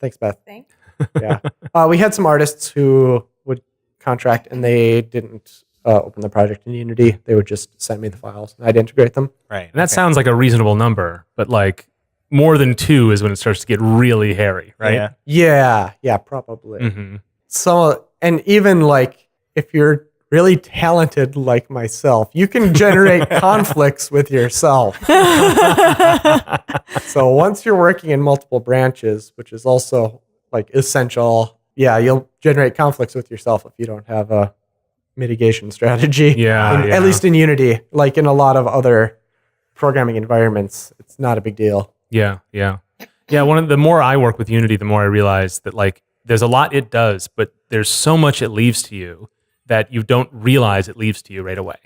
Thanks, Beth. Thanks. Yeah. We had some artists who would contract and they didn't open the project in Unity. They would just send me the files and I'd integrate them. Right. And that sounds like a reasonable number, but like more than 2 is when it starts to get really hairy, right? Yeah, probably. So, and even like if you're really talented like myself, you can generate conflicts with yourself. So once you're working in multiple branches, which is also like essential, you'll generate conflicts with yourself if you don't have a mitigation strategy. At least in Unity, like in a lot of other programming environments, it's not a big deal. Yeah. The more I work with Unity, the more I realize that like there's a lot it does, but there's so much it leaves to you that you don't realize it leaves to you right away.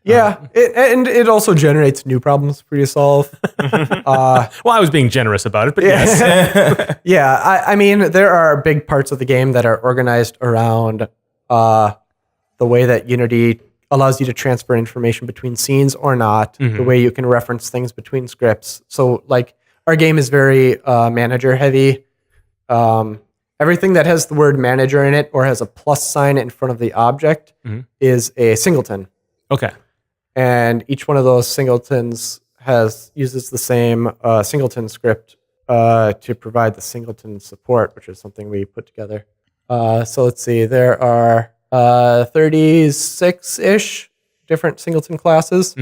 Yeah, it also generates new problems for you to solve. Well, I was being generous about it, but yes. Yeah, I mean, there are big parts of the game that are organized around the way that Unity allows you to transfer information between scenes or not, the way you can reference things between scripts. So, like, our game is very manager heavy. Everything that has the word manager in it or has a plus sign in front of the object is a singleton. Okay. And each one of those singletons uses the same singleton script to provide the singleton support, which is something we put together. So let's see, there are 36-ish different singleton classes.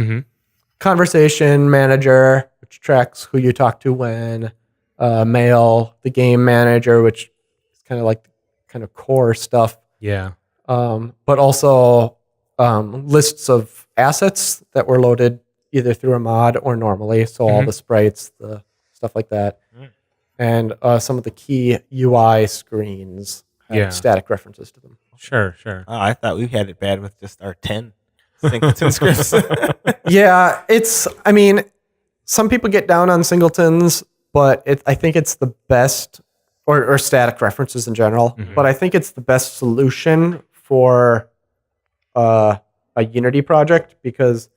Conversation manager, which tracks who you talk to when. Mail, the game manager, which is kind of like kind of core stuff. Yeah. But also lists of assets that were loaded either through a mod or normally. So all the sprites, the stuff like that. And some of the key UI screens have static references to them. Sure. Oh, I thought we had it bad with just our 10 singleton scripts. Yeah, I mean, some people get down on singletons, but I think it's the best, or static references in general, but I think it's the best solution for a Unity project because,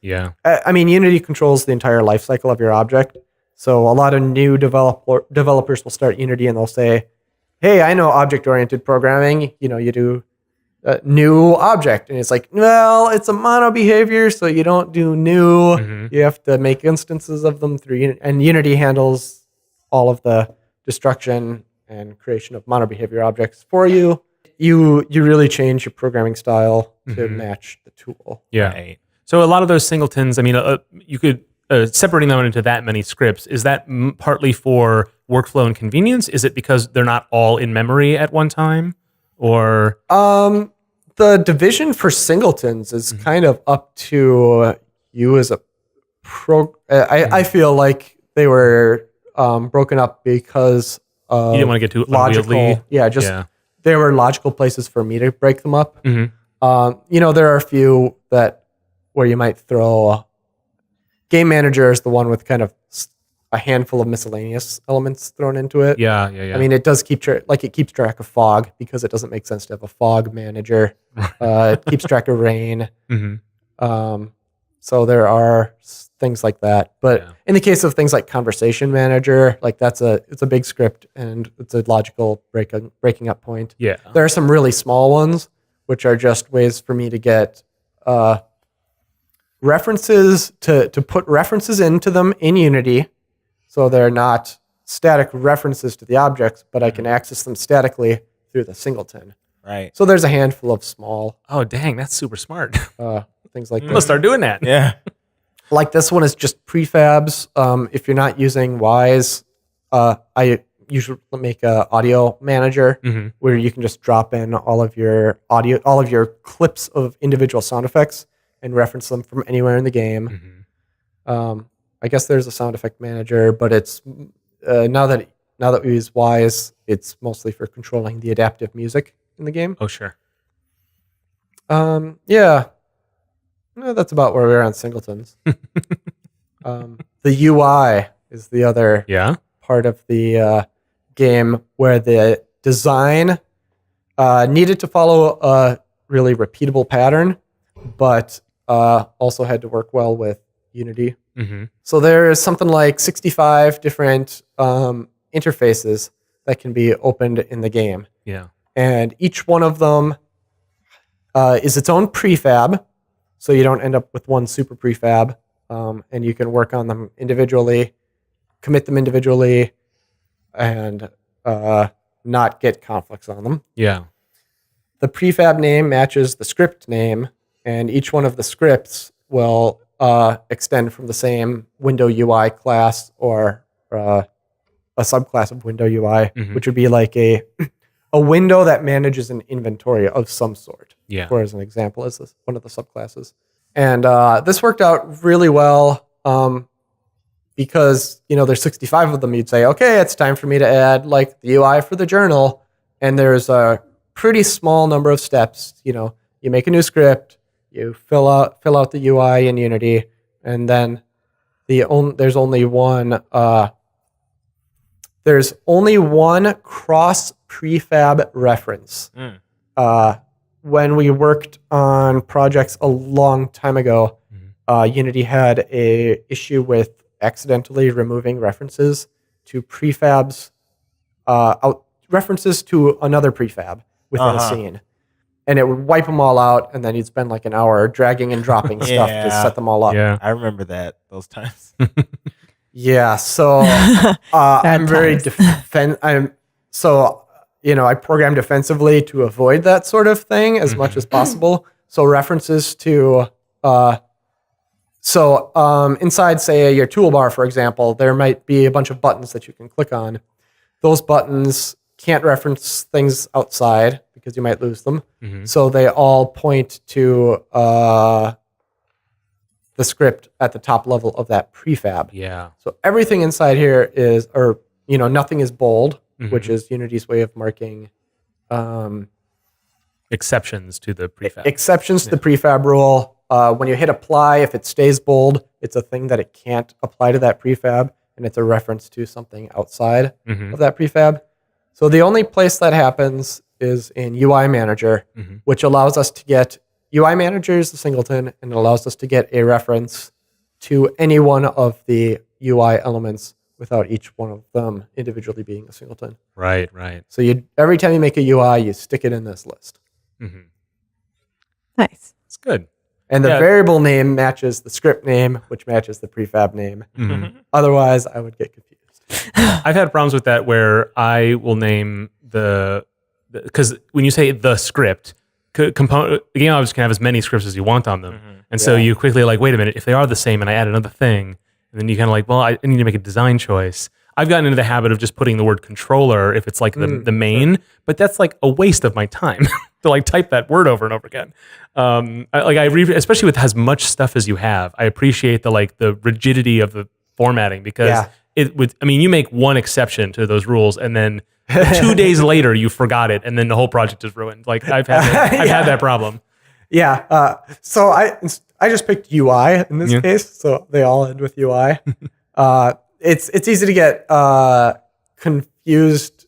I mean, Unity controls the entire life cycle of your object. So a lot of new developers will start Unity and they'll say, hey, I know object-oriented programming. You know, you do a new object. And it's like, well, it's a mono behavior, so you don't do new. You have to make instances of them through Unity. And Unity handles all of the destruction and creation of mono behavior objects for you. You really change your programming style to match the tool. Yeah. Right. So a lot of those singletons, I mean, you could separating them into that many scripts. Is that partly for workflow and convenience? Is it because they're not all in memory at one time, or? The division for singletons is kind of up to you as a I feel like they were broken up because You didn't want to get too logical. unwieldy. Yeah, there were logical places for me to break them up. You know, there are a few where you might throw. Game manager is the one with kind of a handful of miscellaneous elements thrown into it. Yeah. I mean, it does keep it keeps track of fog because it doesn't make sense to have a fog manager. It keeps track of rain. So there are things like that. But in the case of things like conversation manager, like it's a big script and it's a logical breaking up point. Yeah. There are some really small ones, which are just ways for me to get references to put references into them in Unity. So they're not static references to the objects, but I can access them statically through the singleton. Right. So there's a handful of small Oh, dang, that's super smart. things like I'm gonna this. start doing that. Yeah. Like this one is just prefabs. If you're not using Wise, I usually make an audio manager where you can just drop in all of your clips of individual sound effects and reference them from anywhere in the game. I guess there's a sound effect manager, but it's now that we use Wise, it's mostly for controlling the adaptive music in the game. Oh, sure. Yeah. No, that's about where we are on singletons. The UI is the other part of the game where the design needed to follow a really repeatable pattern, but also had to work well with Unity. So there is something like 65 different interfaces that can be opened in the game. Yeah. And each one of them is its own prefab, so you don't end up with one super prefab, and you can work on them individually, commit them individually, and not get conflicts on them. Yeah. The prefab name matches the script name, and each one of the scripts will extend from the same window UI class or a subclass of window UI, which would be like a window that manages an inventory of some sort. Yeah. For as an example, is this one of the subclasses. And this worked out really well because, there's 65 of them. You'd say, okay, it's time for me to add like the UI for the journal. And there's a pretty small number of steps. You make a new script, You fill out the UI in Unity, and then there's only one cross prefab reference. When we worked on projects a long time ago, Unity had a issue with accidentally removing references to prefabs, references to another prefab within a scene. And it would wipe them all out, and then you'd spend like an hour dragging and dropping stuff to set them all up. Yeah. I remember those times. Yeah, so I'm very I program defensively to avoid that sort of thing as much as possible. So references to inside, say, your toolbar, for example, there might be a bunch of buttons that you can click on. Those buttons can't reference things outside because you might lose them. So they all point to the script at the top level of that prefab. Yeah. So everything inside here nothing is bold, which is Unity's way of marking exceptions to the prefab. Exceptions to the prefab rule. When you hit apply, if it stays bold, it's a thing that it can't apply to that prefab, and it's a reference to something outside of that prefab. So the only place that happens is in UI Manager, which allows us to get UI Manager is the singleton, and it allows us to get a reference to any one of the UI elements without each one of them individually being a singleton. Right. So every time you make a UI, you stick it in this list. Nice. It's good. And the variable name matches the script name, which matches the prefab name. Otherwise, I would get confused. I've had problems with that where I will name because when you say the script, component, the game objects can have as many scripts as you want on them. And so you quickly wait a minute, if they are the same and I add another thing, and then you kind of well, I need to make a design choice. I've gotten into the habit of just putting the word controller if it's like the main, but that's like a waste of my time to type that word over and over again. Especially with as much stuff as you have, I appreciate the rigidity of the formatting because you make one exception to those rules and then 2 days later you forgot it and then the whole project is ruined. I've had that problem. Yeah. So I just picked UI in this case, so they all end with UI. It's easy to get confused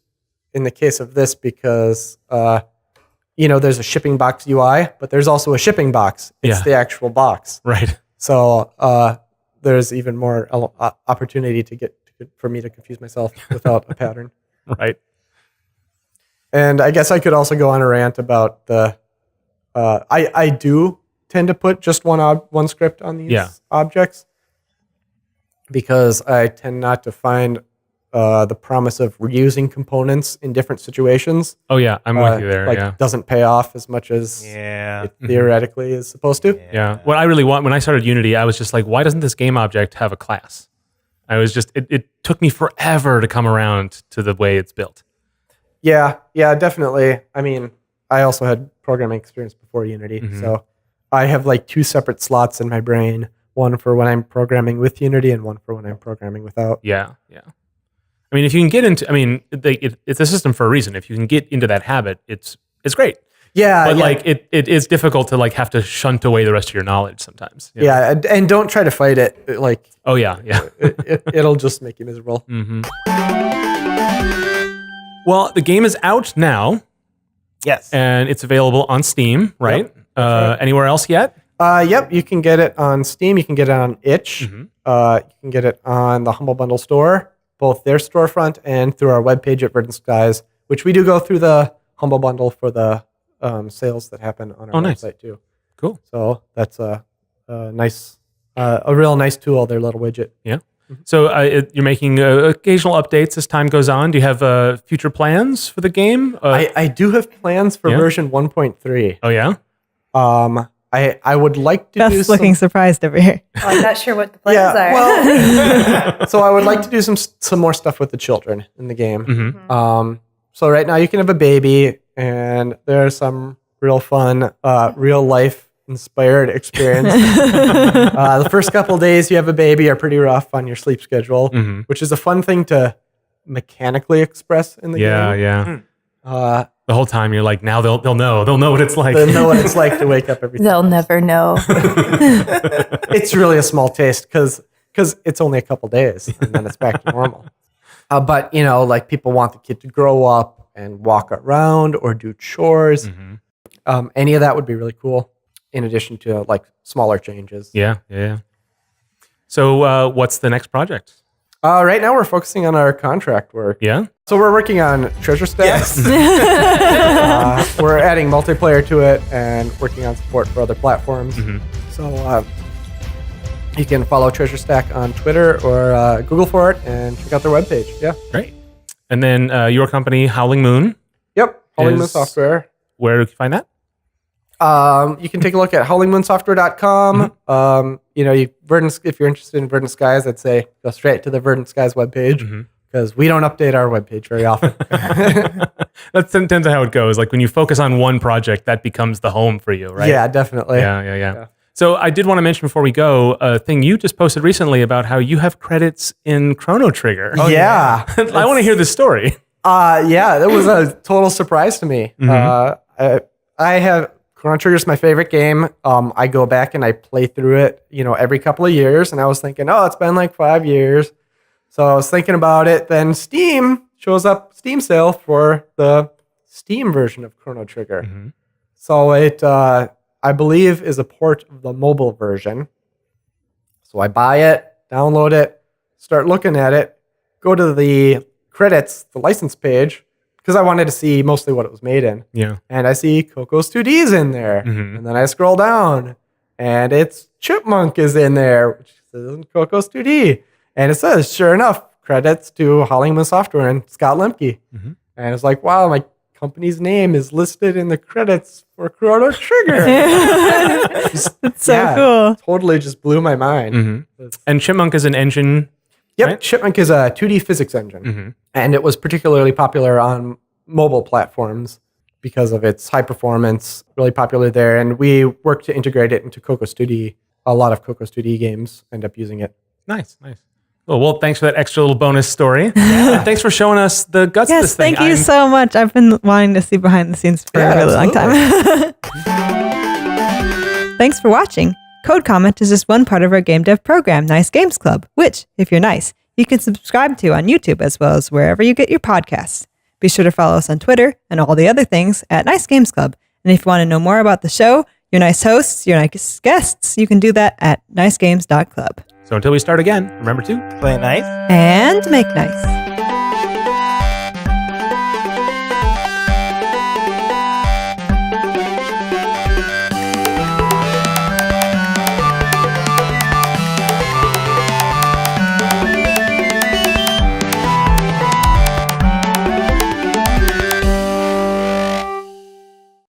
in the case of this because there's a shipping box UI, but there's also a shipping box. It's the actual box, right? So there's even more opportunity for me to confuse myself without a pattern, right? And I guess I could also go on a rant about the. I do tend to put just one script on these objects because I tend not to find the promise of reusing components in different situations. Oh yeah, I'm with you there. Doesn't pay off as much as it theoretically is supposed to. Yeah. What I really want when I started Unity, I was just why doesn't this game object have a class? I was just it took me forever to come around to the way it's built. Yeah, definitely. I mean, I also had programming experience before Unity, so I have 2 separate slots in my brain. One for when I'm programming with Unity and one for when I'm programming without. Yeah. I mean, if you can get into, it's a system for a reason. If you can get into that habit, it's great. Yeah. But it is difficult to have to shunt away the rest of your knowledge sometimes. Yeah, and don't try to fight it. Oh yeah. It'll just make you miserable. Well, the game is out now. Yes. And it's available on Steam, right? Yep, anywhere else yet? Yep, you can get it on Steam. You can get it on itch. You can get it on the Humble Bundle store, both their storefront and through our webpage at Verdant Skies, which we do go through the Humble Bundle for the sales that happen on our website too. Cool. So that's a real nice tool, their little widget. Yeah. So you're making occasional updates as time goes on. Do you have future plans for the game? I do have plans for version 1.3. Oh yeah. I would like to Beth's looking surprised over here. I'm not sure what the plans are. Well, so I would like to do some more stuff with the children in the game. So right now you can have a baby, and there's some real fun, real life inspired experience. The first couple of days you have a baby are pretty rough on your sleep schedule, which is a fun thing to mechanically express in the game. Yeah. The whole time you're like, now they'll know. They'll know what it's like. They know what it's like to wake up every day. They'll never know. It's really a small taste because it's only a couple days and then it's back to normal. But, like people want the kid to grow up and walk around or do chores. Any of that would be really cool in addition to like smaller changes. Yeah. So what's the next project? Right now we're focusing on our contract work. Yeah? So we're working on treasure stacks. We're adding multiplayer to it and working on support for other platforms. So you can follow Treasure Stack on Twitter or Google for it and check out their webpage. Yeah. Great. And then your company, Howling Moon. Yep. Howling Moon is- Software. Where do you find that? You can take a look at howlingmoonsoftware.com. If you're interested in Verdant Skies, I'd say go straight to the Verdant Skies webpage because we don't update our webpage very often. That's tends to how it goes. Like when you focus on one project, that becomes the home for you, right? Yeah, definitely. Yeah. So I did want to mention before we go a thing you just posted recently about how you have credits in Chrono Trigger. Yeah. I want to hear this story. Yeah, that was a total surprise to me. I have Chrono Trigger's my favorite game. I go back and I play through it, every couple of years. And I was thinking, it's been like 5 years. So I was thinking about it. Then Steam shows up, Steam sale for the Steam version of Chrono Trigger. So it, I believe, is a port of the mobile version. So I buy it, download it, start looking at it, go to the credits, the license page, because I wanted to see mostly what it was made in. Yeah. And I see Coco's 2D's in there. And then I scroll down and it's Chipmunk is in there, which is Coco's 2D. And it says, sure enough, credits to Howling Moon Software and Scott Lemke. And it's like, wow, my company's name is listed in the credits for Chrono Trigger. It's so cool. Totally just blew my mind. And Chipmunk is an engine. Yep, right? Chipmunk is a 2D physics engine. And it was particularly popular on mobile platforms because of its high performance, really popular there. And we worked to integrate it into Coco's 2D. A lot of Coco's 2D games end up using it. Nice. Well, thanks for that extra little bonus story. And thanks for showing us the guts of Yes, this thing. thank you so much. I've been wanting to see behind the scenes for a really long time. Thanks for watching. Code Comment is just one part of our game dev program, Nice Games Club, which, if you're nice, you can subscribe to on YouTube as well as wherever you get your podcasts. Be sure to follow us on Twitter and all the other things at Nice Games Club. And if you want to know more about the show, your nice hosts, your nice guests, you can do that at nicegames.club. So until we start again, remember to Play nice. And make nice.